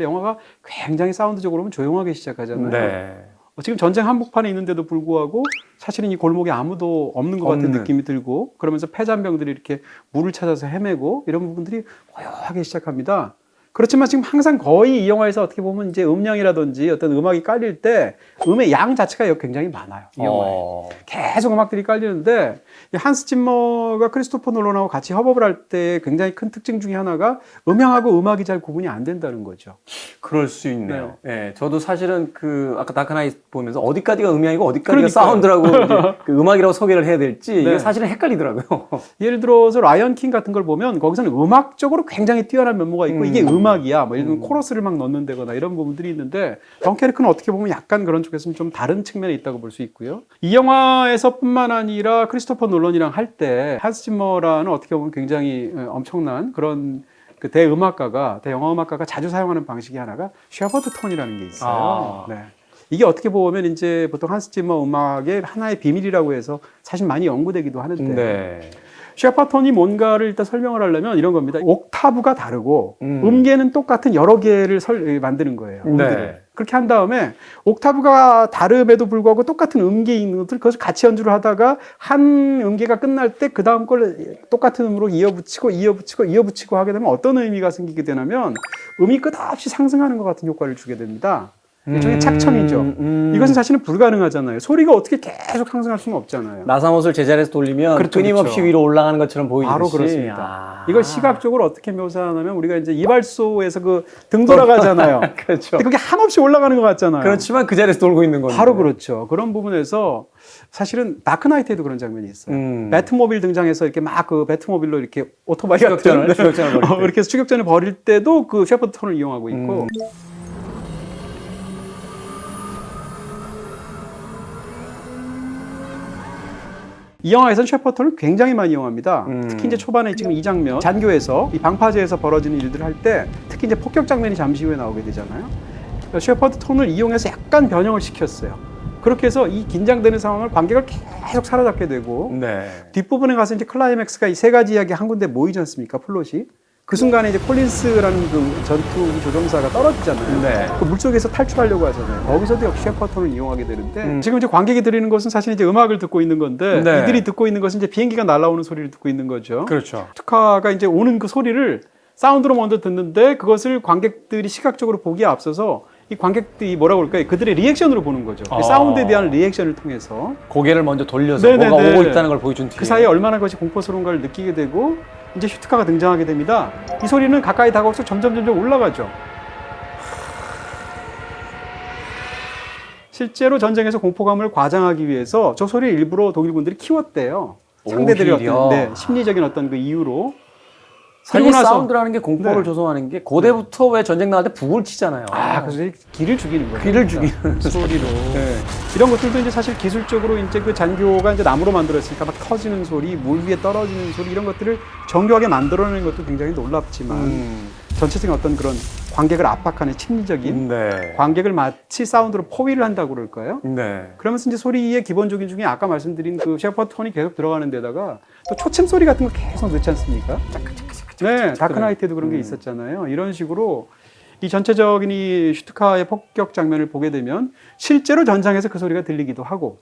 영화가 굉장히 사운드적으로 보면 조용하게 시작하잖아요. 네. 지금 전쟁 한복판에 있는데도 불구하고 사실은 이 골목에 아무도 없는 것 같은 느낌이 들고 그러면서 폐잔병들이 이렇게 물을 찾아서 헤매고 이런 부분들이 고요하게 시작합니다. 그렇지만 지금 항상 거의 이 영화에서 어떻게 보면 이제 음량이라든지 어떤 음악이 깔릴 때 음의 양 자체가 굉장히 많아요. 이 영화에. 계속 음악들이 깔리는데 이 한스 짐머가 크리스토퍼 놀런하고 같이 협업을 할 때 굉장히 큰 특징 중에 하나가 음향하고 음악이 잘 구분이 안 된다는 거죠. 그럴 수 있네요. 예, 저도 사실은 그 아까 다크나이트 보면서 어디까지가 음향이고 어디까지가 사운드라고 이제 그 음악이라고 소개를 해야 될지 이게 사실은 헷갈리더라고요. 예를 들어서 라이언 킹 같은 걸 보면 거기서는 음악적으로 굉장히 뛰어난 면모가 있고 이게 음악이야. 뭐 예를 들면 코러스를 막 넣는다거나 이런 부분들이 있는데 덩케르크는 어떻게 보면 약간 그런 쪽에서는 좀 다른 측면에 있다고 볼 수 있고요. 이 영화에서뿐만 아니라 크리스토퍼 놀런이랑 할 때 한스 짐머라는 어떻게 보면 굉장히 엄청난 그런 그 대음악가가 대영화음악가가 자주 사용하는 방식이 하나가 셰퍼드 톤이라는 게 있어요. 네. 이게 어떻게 보면 이제 보통 한스 짐머 음악의 하나의 비밀이라고 해서 사실 많이 연구되기도 하는데 네. 셰퍼톤이 뭔가를 일단 설명을 하려면 이런 겁니다. 옥타브가 다르고 음계는 똑같은 여러 개를 만드는 거예요. 음들을. 네. 그렇게 한 다음에 옥타브가 다름에도 불구하고 똑같은 음계에 있는 것들 그것을 같이 연주를 하다가 한 음계가 끝날 때 그 다음 걸 똑같은 음으로 이어붙이고 하게 되면 어떤 의미가 생기게 되냐면 음이 끝없이 상승하는 것 같은 효과를 주게 됩니다. 일종의 착청이죠. 이것은 사실은 불가능하잖아요. 소리가 어떻게 계속 상승할 수는 없잖아요. 나사못을 제자리에서 돌리면 그렇죠, 끊임없이 그렇죠. 위로 올라가는 것처럼 보이듯이. 바로 그렇습니다. 이걸 시각적으로 어떻게 묘사하냐면 우리가 이제 이발소에서 그 등 돌아가잖아요. 그렇죠. 근데 그게 한없이 올라가는 것 같잖아요. 그렇지만 그 자리에서 돌고 있는 거죠. 바로 그렇죠. 그런 부분에서 사실은 다크나이트에도 그런 장면이 있어요. 배트모빌 등장해서 이렇게 막 그 배트모빌로 이렇게 오토바이 추격전을 같은 벌일 때. 이렇게 해서 추격전을 벌일 때도 그 셰퍼드 톤을 이용하고 있고 이 영화에서는 셰퍼톤을 굉장히 많이 이용합니다. 특히 이제 초반에 지금 이 장면, 잔교에서 이 방파제에서 벌어지는 일들을 할 때 특히 이제 폭격 장면이 잠시 후에 나오게 되잖아요. 그러니까 셰퍼드 톤을 이용해서 약간 변형을 시켰어요. 그렇게 해서 이 긴장되는 상황을 관객을 계속 사로잡게 되고 네. 뒷부분에 가서 이제 클라이맥스가 이 세 가지 이야기 한 군데 모이지 않습니까? 플롯이. 그 순간에 이제 콜린스라는 그 전투 조종사가 떨어지잖아요. 네. 그 물속에서 탈출하려고 하잖아요. 거기서도 역시 셰퍼톤을 이용하게 되는데 지금 이제 관객이 들리는 것은 사실 이제 음악을 듣고 있는 건데 네. 이들이 듣고 있는 것은 이제 비행기가 날아오는 소리를 듣고 있는 거죠. 그렇죠. 슈투카가 이제 오는 그 소리를 사운드로 먼저 듣는데 그것을 관객들이 시각적으로 보기에 앞서서 이 관객들이 뭐라고 그럴까요? 그들의 리액션으로 보는 거죠. 그 사운드에 대한 리액션을 통해서 고개를 먼저 돌려서 네네네. 뭐가 오고 있다는 걸 보여준 뒤에 그 사이에 얼마나 그것이 공포스러운가를 느끼게 되고 이제 슈투카가 등장하게 됩니다. 이 소리는 가까이 다가올수록 점점 올라가죠. 실제로 전쟁에서 공포감을 과장하기 위해서 저 소리를 일부러 독일군들이 키웠대요. 상대들의 오히려. 어떤 심리적인 어떤 그 이유로. 사실 그리고 나서- 사운드라는 게 공포를 네. 조성하는 게 고대부터 왜 전쟁 나갈 때 북을 치잖아요. 그래서 기를 죽이는 거예요. 귀를 죽이는 소리로. 네. 이런 것들도 이제 사실 기술적으로 이제 그 잔교가 이제 나무로 만들었으니까 막 터지는 소리, 물 위에 떨어지는 소리 이런 것들을 정교하게 만들어내는 것도 굉장히 놀랍지만 전체적인 어떤 그런 관객을 압박하는 심리적인 네. 관객을 마치 사운드로 포위를 한다고 그럴까요? 네. 그러면서 이제 소리의 기본적인 중에 아까 말씀드린 그 셰퍼드 톤이 계속 들어가는 데다가 또 초침 소리 같은 거 계속 넣지 않습니까? 네, 다크나이트에도 그런 게 있었잖아요. 이런 식으로 이 전체적인 이 슈투카의 폭격 장면을 보게 되면 실제로 전장에서 그 소리가 들리기도 하고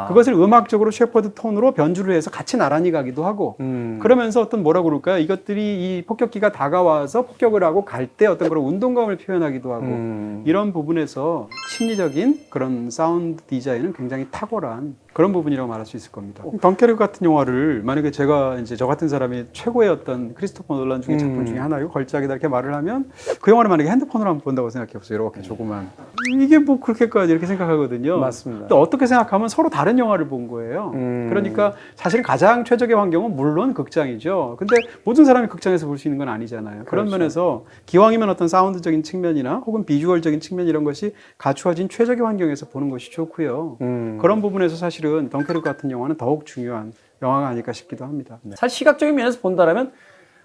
그것을 음악적으로 셰퍼드 톤으로 변주를 해서 같이 나란히 가기도 하고 그러면서 어떤 뭐라고 그럴까요? 이것들이 이 폭격기가 다가와서 폭격을 하고 갈 때 어떤 그런 운동감을 표현하기도 하고 이런 부분에서 심리적인 그런 사운드 디자인은 굉장히 탁월한 그런 부분이라고 말할 수 있을 겁니다. 덩케르크 같은 영화를 만약에 제가 이제 저 같은 사람이 최고의 어떤 크리스토퍼 놀란 중에 작품 중에 하나이고 걸작이다 이렇게 말을 하면 그 영화를 만약에 핸드폰으로 한번 본다고 생각해 보세요. 이렇게 조그만 이게 뭐 그렇게까지 이렇게 생각하거든요. 맞습니다. 또 어떻게 생각하면 서로 다른 영화를 본 거예요. 그러니까 사실은 가장 최적의 환경은 물론 극장이죠. 근데 모든 사람이 극장에서 볼 수 있는 건 아니잖아요. 그런 그렇죠. 면에서 기왕이면 어떤 사운드적인 측면이나 혹은 비주얼적인 측면 이런 것이 갖추어진 최적의 환경에서 보는 것이 좋고요. 그런 부분에서 사실은 덩케르크 같은 영화는 더욱 중요한 영화가 아닐까 싶기도 합니다. 사실 시각적인 면에서 본다라면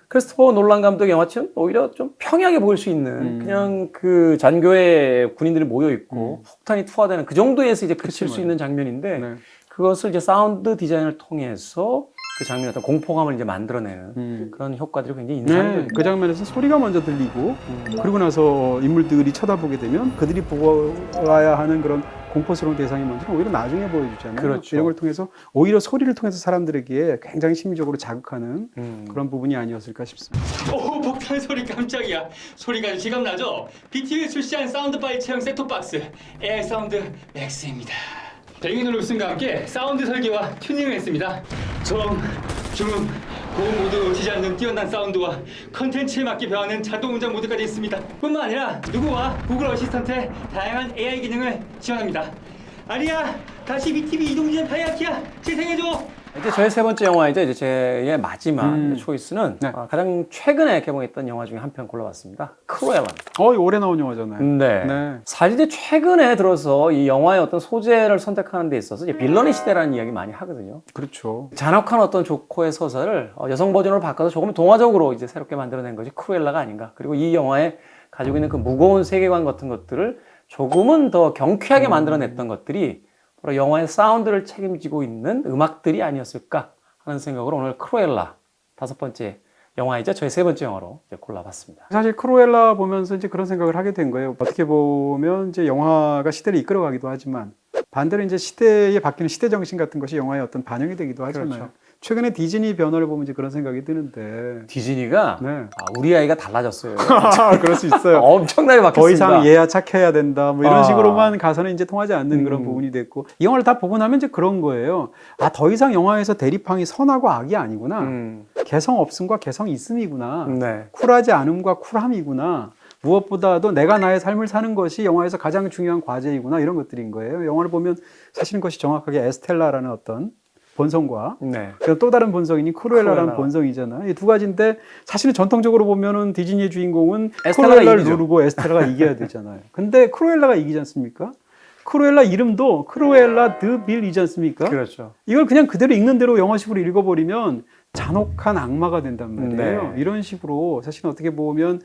크리스토퍼 놀란 감독의 영화처럼 오히려 좀 평이하게 보일 수 있는 그냥 그 잔교에 군인들이 모여 있고 폭탄이 투하되는 그 정도에서 이제 그칠 수 있는 장면인데 네. 그것을 이제 사운드 디자인을 통해서 그 장면의 어떤 공포감을 이제 만들어내는 그런 효과들이 굉장히 인상적이에요. 네, 그 장면에서 소리가 먼저 들리고 그리고 나서 인물들이 쳐다보게 되면 그들이 보고 와야 하는 그런 공포스러운 대상이 뭔지는 오히려 나중에 보여주잖아요. 그렇죠. 이런 걸 통해서 오히려 소리를 통해서 사람들에게 굉장히 심리적으로 자극하는 그런 부분이 아니었을까 싶습니다. 탄소리 깜짝이야. 소리가 아주 지갑나죠? BTU에 출시한 사운드바이 체형 셋톱박스 AI 사운드 맥스입니다. 배경이놀 옵슨과 함께 사운드 설계와 튜닝을 했습니다. 정, 중, 고음 모두 놓치지 않는 뛰어난 사운드와 컨텐츠에 맞게 변하는 자동 운전 모드까지 있습니다. 뿐만 아니라 누구와 구글 어시스턴트의 다양한 AI 기능을 지원합니다. 아리야, 다시 BTV 이동진 파이아키야 재생해줘. 이제 저의 세 번째 영화이죠. 이제 제 마지막 초이스는 네. 가장 최근에 개봉했던 영화 중에 한 편 골라봤습니다. 크루엘라. 올해 나온 영화잖아요. 네. 네. 사실 이제 최근에 들어서 이 영화의 어떤 소재를 선택하는 데 있어서 이제 빌런의 시대라는 이야기 많이 하거든요. 그렇죠. 잔혹한 어떤 조커의 서사를 여성 버전으로 바꿔서 조금 동화적으로 이제 새롭게 만들어낸 것이 크루엘라가 아닌가. 그리고 이 영화에 가지고 있는 그 무거운 세계관 같은 것들을 조금은 더 경쾌하게 만들어냈던 것들이 바로 영화의 사운드를 책임지고 있는 음악들이 아니었을까 하는 생각으로 오늘 크루엘라 5번째 영화이자 저의 3번째 영화로 이제 골라봤습니다. 사실 크루엘라 보면서 이제 그런 생각을 하게 된 거예요. 어떻게 보면 이제 영화가 시대를 이끌어가기도 하지만 반대로 이제 시대에 바뀌는 시대 정신 같은 것이 영화의 어떤 반영이 되기도 하잖아요. 그렇죠. 최근에 디즈니 변화를 보면 이제 그런 생각이 드는데 디즈니가 네. 우리 아이가 달라졌어요. 그럴 수 있어요. 엄청나게 바뀌었습니다. 더 이상 얘야 착해야 된다. 뭐 이런 아. 식으로만 가서는 이제 통하지 않는 그런 부분이 됐고 이 영화를 다 보고 나면 이제 그런 거예요. 더 이상 영화에서 대립항이 선하고 악이 아니구나. 개성 없음과 개성 있음이구나. 네. 쿨하지 않음과 쿨함이구나. 무엇보다도 내가 나의 삶을 사는 것이 영화에서 가장 중요한 과제이구나. 이런 것들인 거예요. 영화를 보면 사실은 그것이 정확하게 에스텔라라는 어떤 본성과 네. 또 다른 본성이니 크루엘라라는 크루엘라. 본성이잖아요. 이 두 가지인데 사실은 전통적으로 보면은 디즈니의 주인공은 에스텔라가 크루엘라를 이기죠. 누르고 에스텔라가 이겨야 되잖아요. 근데 크루엘라가 이기지 않습니까? 크루엘라 이름도 크루엘라 드 빌이지 않습니까? 그렇죠. 이걸 그냥 그대로 읽는 대로 영어식으로 읽어버리면 잔혹한 악마가 된단 말이에요. 네. 이런 식으로 사실은 어떻게 보면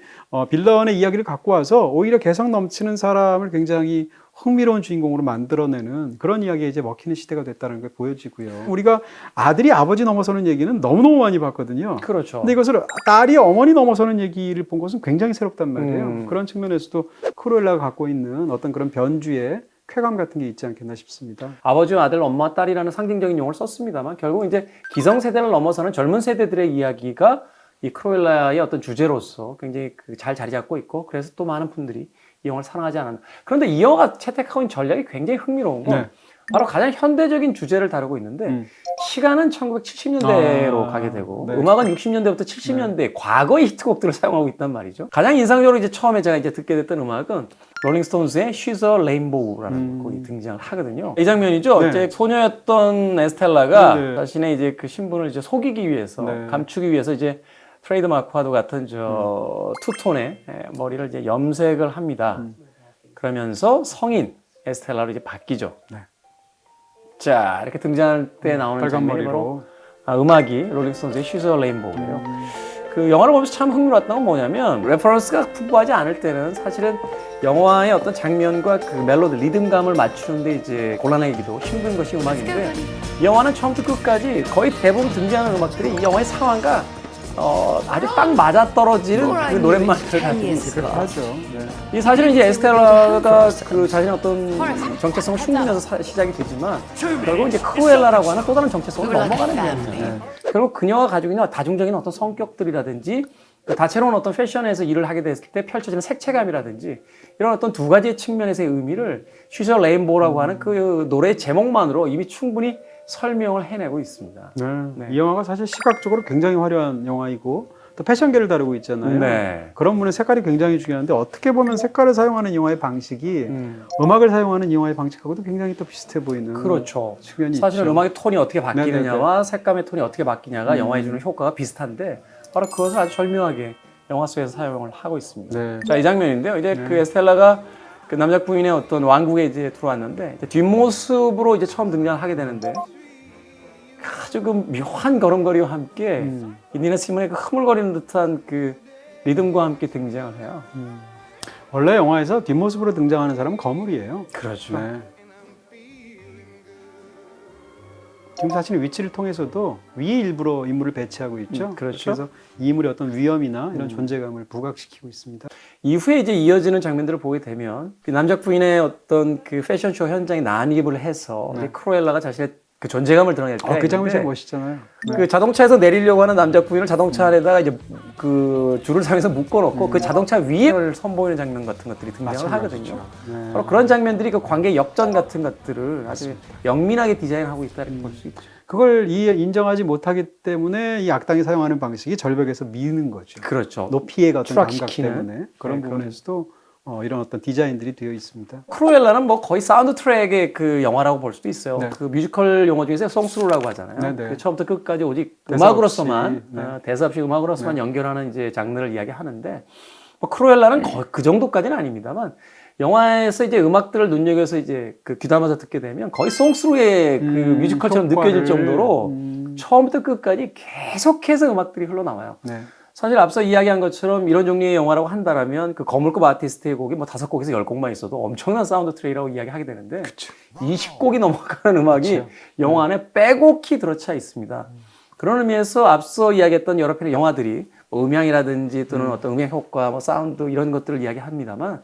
빌런의 이야기를 갖고 와서 오히려 개성 넘치는 사람을 굉장히 흥미로운 주인공으로 만들어내는 그런 이야기에 이제 먹히는 시대가 됐다는 게 보여지고요. 우리가 아들이 아버지 넘어서는 얘기는 너무너무 많이 봤거든요. 그렇죠. 근데 이것을 딸이 어머니 넘어서는 얘기를 본 것은 굉장히 새롭단 말이에요. 그런 측면에서도 크루엘라가 갖고 있는 어떤 그런 변주의 쾌감 같은 게 있지 않겠나 싶습니다. 아버지와 아들, 엄마와 딸이라는 상징적인 용어를 썼습니다만 결국 이제 기성세대를 넘어서는 젊은 세대들의 이야기가 이 크루엘라의 어떤 주제로서 굉장히 잘 자리 잡고 있고 그래서 또 많은 분들이 이 영화를 사랑하지 않았나. 그런데 이 영화가 채택하고 있는 전략이 굉장히 흥미로운 건 네. 바로 가장 현대적인 주제를 다루고 있는데 시간은 1970년대로 가게 되고 네. 음악은 60년대부터 70년대 과거의 히트곡들을 사용하고 있단 말이죠. 가장 인상적으로 이제 처음에 제가 이제 듣게 됐던 음악은 롤링스톤스의 She's a Rainbow라는 곡이 등장을 하거든요. 이 장면이죠. 네. 이제 소녀였던 에스텔라가 네. 자신의 이제 그 신분을 이제 속이기 위해서 네. 감추기 위해서 이제 트레이드 마크와도 같은 저 투톤의 머리를 이제 염색을 합니다. 그러면서 성인 에스텔라로 이제 바뀌죠. 네. 자, 이렇게 등장할 때 나오는 빨간 장면이 머리로. 바로 음악이 롤링스톤즈의 She's a Rainbow예요. 그 영화를 보면서 참 흥미로웠던 건 뭐냐면 레퍼런스가 풍부하지 않을 때는 사실은 영화의 어떤 장면과 그 멜로디, 리듬감을 맞추는데 이제 곤란하기도 힘든 것이 음악인데 이 영화는 처음부터 끝까지 거의 대부분 등장하는 음악들이 이 영화의 상황과 아주 딱 맞아떨어지는 그 노랫말을 가지고 있어요. 하죠. 네. 이 사실은 이제 에스텔라가 그 자신의 어떤 정체성을 숨기면서 시작이 되지만 결국 이제 크루엘라라고 하는 또 다른 정체성으로 넘어가는 이야기예요. 결국 그녀가 가지고 있는 다중적인 어떤 성격들이라든지 그 다채로운 어떤 패션에서 일을 하게 됐을 때 펼쳐지는 색채감이라든지 이런 어떤 두 가지의 측면에서의 의미를 She's a Rainbow라고 하는 그 노래의 제목만으로 이미 충분히 설명을 해내고 있습니다. 네. 네. 이 영화가 사실 시각적으로 굉장히 화려한 영화이고 또 패션계를 다루고 있잖아요. 네. 그런 분의 색깔이 굉장히 중요한데 어떻게 보면 색깔을 사용하는 영화의 방식이 음악을 사용하는 영화의 방식하고도 굉장히 또 비슷해 보이는 그렇죠. 측면이 사실은 있죠. 음악의 톤이 어떻게 바뀌느냐와 색감의 톤이 어떻게 바뀌냐가 영화에 주는 효과가 비슷한데 바로 그것을 아주 절묘하게 영화 속에서 사용을 하고 있습니다. 네. 자, 이 장면인데요. 이제 그 에스텔라가 그 남자 부인의 어떤 왕국에 이제 들어왔는데 이제 뒷모습으로 이제 처음 등장하게 되는데 아주 그 묘한 걸음걸이와 함께 이 니나 시몬의 그 흐물거리는 듯한 그 리듬과 함께 등장을 해요. 원래 영화에서 뒷모습으로 등장하는 사람은 거물이에요. 그렇죠. 네. 지금 사실 위치를 통해서도 위에 일부러 인물을 배치하고 있죠. 그렇죠. 그래서 이 인물의 어떤 위험이나 이런 존재감을 부각시키고 있습니다. 이후에 이제 이어지는 장면들을 보게 되면 그 남자 부인의 어떤 그 패션쇼 현장에 난입을 해서 이제 크루엘라가 자신의 그 존재감을 드러낼 때가 그 장면 있는데 제일 멋있잖아요. 네. 그 자동차에서 내리려고 하는 남자 부인을 자동차 안에다가 이제 그 줄을 사면서 묶어놓고 그 자동차 위에 선보이는 장면 같은 것들이 등장을 하거든요. 네. 바로 그런 장면들이 그 관계 역전 같은 것들을 아주 영민하게 디자인하고 있다 이렇게 볼 수 있죠. 그걸 인정하지 못하기 때문에 이 악당이 사용하는 방식이 절벽에서 미는 거죠. 그렇죠. 높이의 어떤 감각 추락시키는. 때문에 그런 네, 부분에서도 이런 어떤 디자인들이 되어 있습니다. 크루엘라는 뭐 거의 사운드 트랙의 그 영화라고 볼 수도 있어요. 네. 그 뮤지컬 용어 중에서 송스루라고 하잖아요. 네, 네. 그 처음부터 끝까지 오직 대사 음악으로서만 없이, 네. 대사 없이 음악으로서만 연결하는 이제 장르를 이야기하는데 뭐 크루엘라는 거의 그 정도까지는 아닙니다만 영화에서 이제 음악들을 눈여겨서 이제 그 귀담아서 듣게 되면 거의 송스루의 그 뮤지컬처럼 효과를, 느껴질 정도로 처음부터 끝까지 계속해서 음악들이 흘러나와요. 네. 사실 앞서 이야기한 것처럼 이런 종류의 영화라고 한다라면 그 거물급 아티스트의 곡이 뭐 5곡에서 10곡만 있어도 엄청난 사운드 트랙이라고 이야기하게 되는데 20곡이 넘어가는 음악이 그쵸. 영화 안에 빼곡히 들어차 있습니다. 그런 의미에서 앞서 이야기했던 여러 편의 영화들이 뭐 음향이라든지 또는 어떤 음향 효과, 뭐 사운드 이런 것들을 이야기합니다만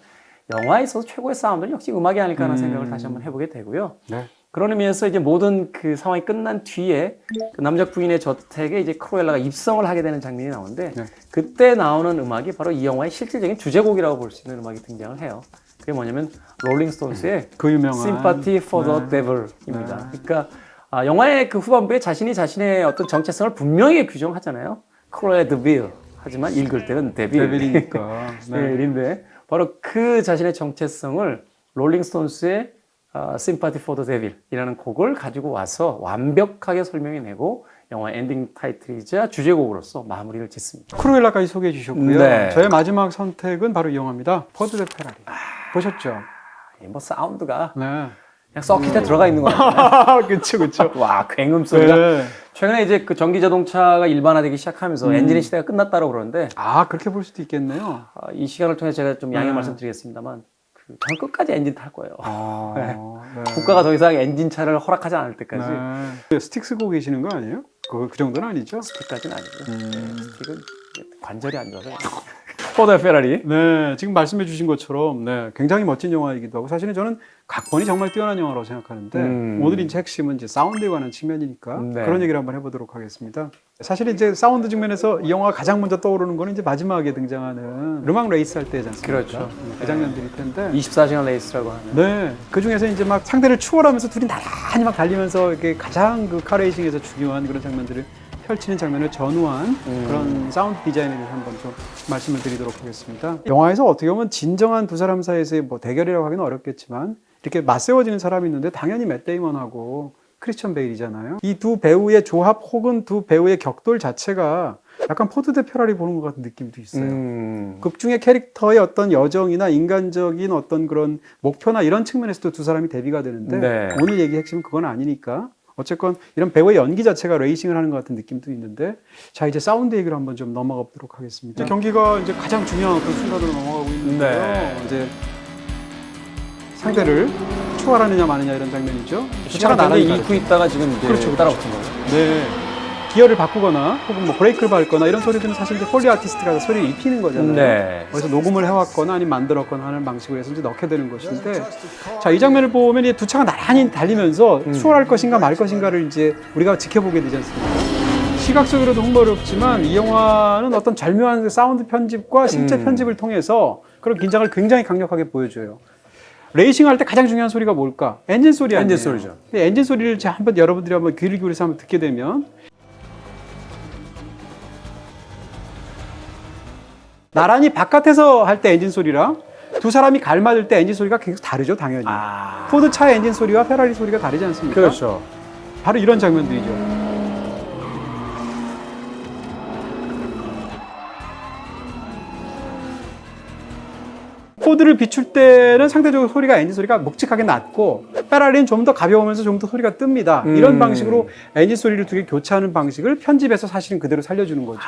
영화에 있어서 최고의 사운드는 역시 음악이 아닐까 하는 생각을 다시 한번 해보게 되고요. 네. 그런 의미에서 이제 모든 그 상황이 끝난 뒤에 그 남자 부인의 저택에 이제 크루엘라가 입성을 하게 되는 장면이 나오는데 네. 그때 나오는 음악이 바로 이 영화의 실질적인 주제곡이라고 볼 수 있는 음악이 등장을 해요. 그게 뭐냐면 롤링스톤스의 그 유명한 Sympathy for the Devil입니다. 그러니까 영화의 그 후반부에 자신이 자신의 어떤 정체성을 분명히 규정하잖아요. 크루엘 드빌 하지만 읽을 때는 데빌이니까. 네. 데빌인데 바로 그 자신의 정체성을 롤링스톤스의 Sympathy for the Devil이라는 곡을 가지고 와서 완벽하게 설명해내고 영화 엔딩 타이틀이자 주제곡으로서 마무리를 짓습니다. 크루엘라까지 소개해 주셨고요. 네. 저의 마지막 선택은 바로 이 영화입니다. 포드 대 페라리. 보셨죠? 뭐 사운드가 네. 그냥 서킷에 들어가 있는 거 같아요. 그쵸, 그쵸. 와, 굉음 소리가. 네. 최근에 이제 그 전기 자동차가 일반화되기 시작하면서 엔진의 시대가 끝났다고 그러는데 그렇게 볼 수도 있겠네요. 이 시간을 통해 제가 좀 양해 말씀드리겠습니다만 저는 끝까지 엔진 탈 거예요. 네. 국가가 더 이상 엔진차를 허락하지 않을 때까지 네. 스틱 쓰고 계시는 거 아니에요? 그 정도는 아니죠? 스틱까지는 아니고 스틱은 관절이 안 좋아서 포드 페라리. 네, 지금 말씀해 주신 것처럼 굉장히 멋진 영화이기도 하고 사실은 저는 각본이 정말 뛰어난 영화라고 생각하는데 오늘 이제 핵심은 이제 사운드에 관한 측면이니까 네. 그런 얘기를 한번 해보도록 하겠습니다. 사실 이제 사운드 측면에서 이 영화가 가장 먼저 떠오르는 거는 이제 마지막에 등장하는 음악 레이스 할 때지 않습니까? 그렇죠. 그 장면들일 텐데 24시간 레이스라고 하는. 네, 그 중에서 이제 막 상대를 추월하면서 둘이 나란히 막 달리면서 이게 가장 그 카레이싱에서 중요한 그런 장면들을 펼치는 장면을 전후한 그런 사운드 디자인에 대해서 한번 좀 말씀을 드리도록 하겠습니다. 영화에서 어떻게 보면 진정한 두 사람 사이에서의 뭐 대결이라고 하기는 어렵겠지만 이렇게 맞세워지는 사람이 있는데 당연히 맷 데이먼하고 크리스천 베일이잖아요. 이 두 배우의 조합 혹은 두 배우의 격돌 자체가 약간 포드 대 페라리 보는 것 같은 느낌도 있어요. 극 중의 캐릭터의 어떤 여정이나 인간적인 어떤 그런 목표나 이런 측면에서도 두 사람이 대비가 되는데 네. 오늘 얘기 핵심은 그건 아니니까 어쨌건 이런 배우의 연기 자체가 레이싱을 하는 것 같은 느낌도 있는데 자 이제 사운드 얘기로 한번 좀 넘어가 보도록 하겠습니다. 이제 경기가 이제 가장 중요한 어떤 순간으로 넘어가고 있는데요. 네. 이제 상대를 추월하느냐 마느냐 이런 장면이죠. 차가 나란히 잃고 있다가 지금 이제 그렇죠, 따라붙은 거예요. 네. 기어를 바꾸거나 혹은 뭐 브레이크를 밟거나 이런 소리들은 사실 이제 폴리 아티스트가 소리를 입히는 거잖아요. 네. 그래서 녹음을 해왔거나 아니면 만들었거나 하는 방식으로 해서 이제 넣게 되는 것인데 자, 이 장면을 보면 이제 두 차가 나란히 달리면서 추월할 것인가 말 것인가를 이제 우리가 지켜보게 되지 않습니까? 시각적으로도 흥미롭지만 이 영화는 어떤 절묘한 그 사운드 편집과 실제 편집을 통해서 그런 긴장을 굉장히 강력하게 보여줘요. 레이싱 할 때 가장 중요한 소리가 뭘까? 엔진 소리 아니에요? 엔진 소리죠. 근데 엔진 소리를 제가 한번 여러분들이 한번 귀를 기울여서 한번 듣게 되면 나란히 바깥에서 할 때 엔진 소리랑 두 사람이 갈맞을 때 엔진 소리가 굉장히 다르죠, 당연히. 포드 차의 엔진 소리와 페라리 소리가 다르지 않습니까? 그렇죠. 바로 이런 장면들이죠. 포드를 비출 때는 상대적으로 소리가 엔진 소리가 묵직하게 낮고 페라리는 좀 더 가벼우면서 좀 더 소리가 뜹니다. 이런 방식으로 엔진 소리를 두 개 교차하는 방식을 편집해서 사실은 그대로 살려주는 거죠.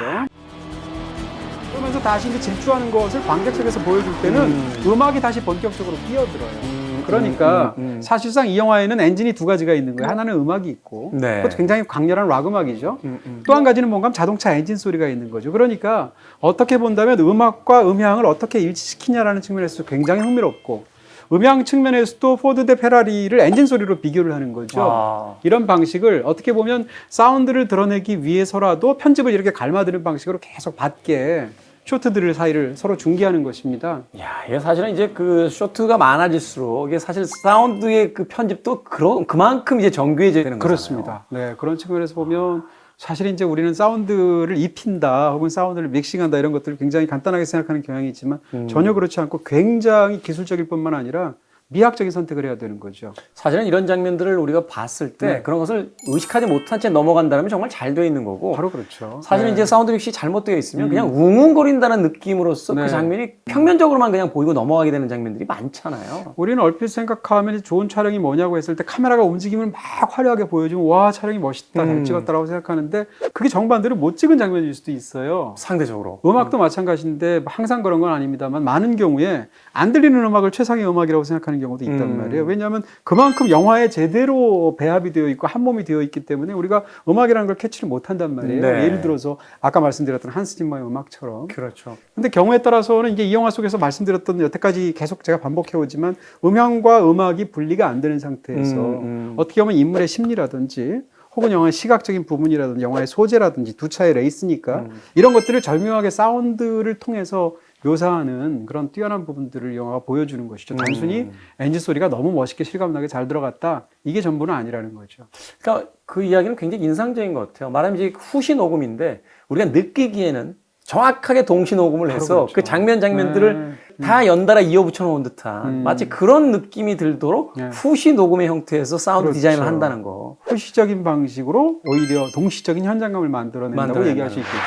그러면서 다시 이제 질주하는 것을 관객석에서 보여줄 때는 음악이 다시 본격적으로 끼어들어요. 그러니까 사실상 이 영화에는 엔진이 두 가지가 있는 거예요. 하나는 음악이 있고 네. 그것도 굉장히 강렬한 락 음악이죠. 또 한 가지는 뭔가 자동차 엔진 소리가 있는 거죠. 그러니까 어떻게 본다면 음악과 음향을 어떻게 일치시키냐라는 측면에서 굉장히 흥미롭고 음향 측면에서도 포드 대 페라리를 엔진 소리로 비교를 하는 거죠. 아. 이런 방식을 어떻게 보면 사운드를 드러내기 위해서라도 편집을 이렇게 갈마드는 방식으로 계속 받게 쇼트들 사이를 서로 중계하는 것입니다. 야, 이게 사실은 이제 그 쇼트가 많아질수록 이게 사실 사운드의 그 편집도 그만큼 이제 정교해져야 되는 거잖아요. 그렇습니다. 네, 그런 측면에서 보면 사실 이제 우리는 사운드를 입힌다 혹은 사운드를 믹싱한다 이런 것들을 굉장히 간단하게 생각하는 경향이 있지만 전혀 그렇지 않고 굉장히 기술적일 뿐만 아니라 미학적인 선택을 해야 되는 거죠. 사실은 이런 장면들을 우리가 봤을 때 네. 그런 것을 의식하지 못한 채 넘어간다면 정말 잘 되어 있는 거고 바로 그렇죠. 사실 네. 이제 사운드 믹싱이 잘못되어 있으면 그냥 웅웅거린다는 느낌으로써 네. 그 장면이 평면적으로만 그냥 보이고 넘어가게 되는 장면들이 많잖아요. 우리는 얼핏 생각하면 좋은 촬영이 뭐냐고 했을 때 카메라가 움직임을 막 화려하게 보여주면 와 촬영이 멋있다 잘 찍었다라고 생각하는데 그게 정반대로 못 찍은 장면일 수도 있어요. 상대적으로. 음악도 마찬가지인데 항상 그런 건 아닙니다만 많은 경우에 안 들리는 음악을 최상의 음악이라고 생각하는 경우도 있단 말이에요. 왜냐하면 그만큼 영화에 제대로 배합이 되어 있고 한 몸이 되어 있기 때문에 우리가 음악이라는 걸 캐치를 못한단 말이에요. 네. 예를 들어서 아까 말씀드렸던 한스 짐머의 음악처럼. 그렇죠. 근데 경우에 따라서는 이제 이 영화 속에서 말씀드렸던 여태까지 계속 제가 반복해오지만 음향과 음악이 분리가 안 되는 상태에서 어떻게 보면 인물의 심리라든지 혹은 영화의 시각적인 부분이라든지 영화의 소재라든지 두 차의 레이스니까 이런 것들을 절묘하게 사운드를 통해서 묘사하는 그런 뛰어난 부분들을 영화가 보여주는 것이죠. 단순히 엔진 소리가 너무 멋있게 실감나게 잘 들어갔다. 이게 전부는 아니라는 거죠. 그러니까 그 이야기는 굉장히 인상적인 것 같아요. 말하면 이제 후시 녹음인데 우리가 느끼기에는 정확하게 동시 녹음을 해서 그렇죠. 그 장면들을 다 연달아 이어붙여 놓은 듯한 마치 그런 느낌이 들도록 네. 후시 녹음의 형태에서 사운드 그렇죠. 디자인을 한다는 거. 후시적인 방식으로 오히려 동시적인 현장감을 만들어낸다고 얘기할 수 있겠죠.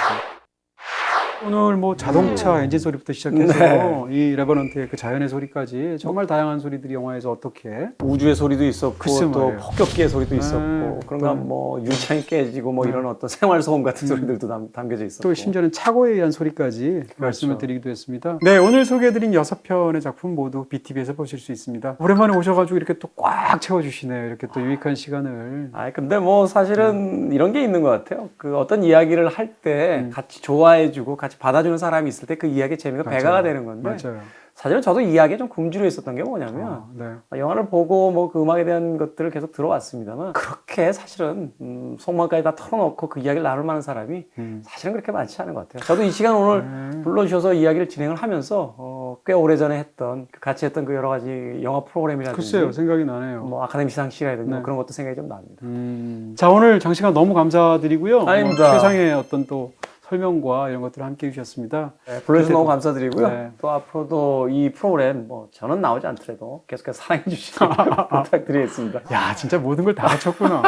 오늘 뭐 자동차 엔진 소리부터 시작해서 이 레버넌트의 그 자연의 소리까지 정말 다양한 소리들이 영화에서 어떻게 우주의 소리도 있었고 글쎄 또 말이에요. 폭격기의 소리도 있었고 그런가 또- 뭐 유리창이 깨지고 뭐 이런 어떤 생활 소음 같은 소리들도 담겨져 있었고. 또 심지어는 차고에 의한 소리까지 말씀을 그렇죠. 드리기도 했습니다. 네, 오늘 소개해드린 6편의 작품 모두 BTV에서 보실 수 있습니다. 오랜만에 오셔가지고 이렇게 또 꽉 채워주시네요. 이렇게 또 유익한 시간을. 아, 근데 뭐 사실은 이런 게 있는 것 같아요. 그 어떤 이야기를 할 때 같이 좋아해주고 같이 받아주는 사람이 있을 때 그 이야기의 재미가 맞아요. 배가가 되는 건데 맞아요. 사실은 저도 이 이야기에 좀 굶주려 있었던 게 뭐냐면 네. 영화를 보고 뭐 그 음악에 대한 것들을 계속 들어왔습니다만 그렇게 사실은 속마음까지 다 털어놓고 그 이야기를 나눌 만한 사람이 사실은 그렇게 많지 않은 것 같아요. 저도 이 시간 오늘 불러주셔서 이야기를 진행을 하면서 꽤 오래전에 했던 같이 했던 그 여러 가지 영화 프로그램이라든지 글쎄요, 생각이 나네요. 뭐 아카데미 시상식이라든지 네. 뭐 그런 것도 생각이 좀 납니다. 자, 오늘 장시간 너무 감사드리고요. 아닙니다. 최상의 어떤 또 설명과 이런 것들을 함께 해주셨습니다. 네, 불러주셔서 너무 감사드리고요. 네. 또 앞으로도 이 프로그램 뭐 저는 나오지 않더라도 계속해서 사랑해 주시길 부탁드리겠습니다. 야, 진짜 모든 걸 다 갖췄구나.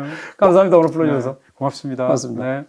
네. 감사합니다. 오늘 불러주셔서. 네, 고맙습니다. 고맙습니다. 네.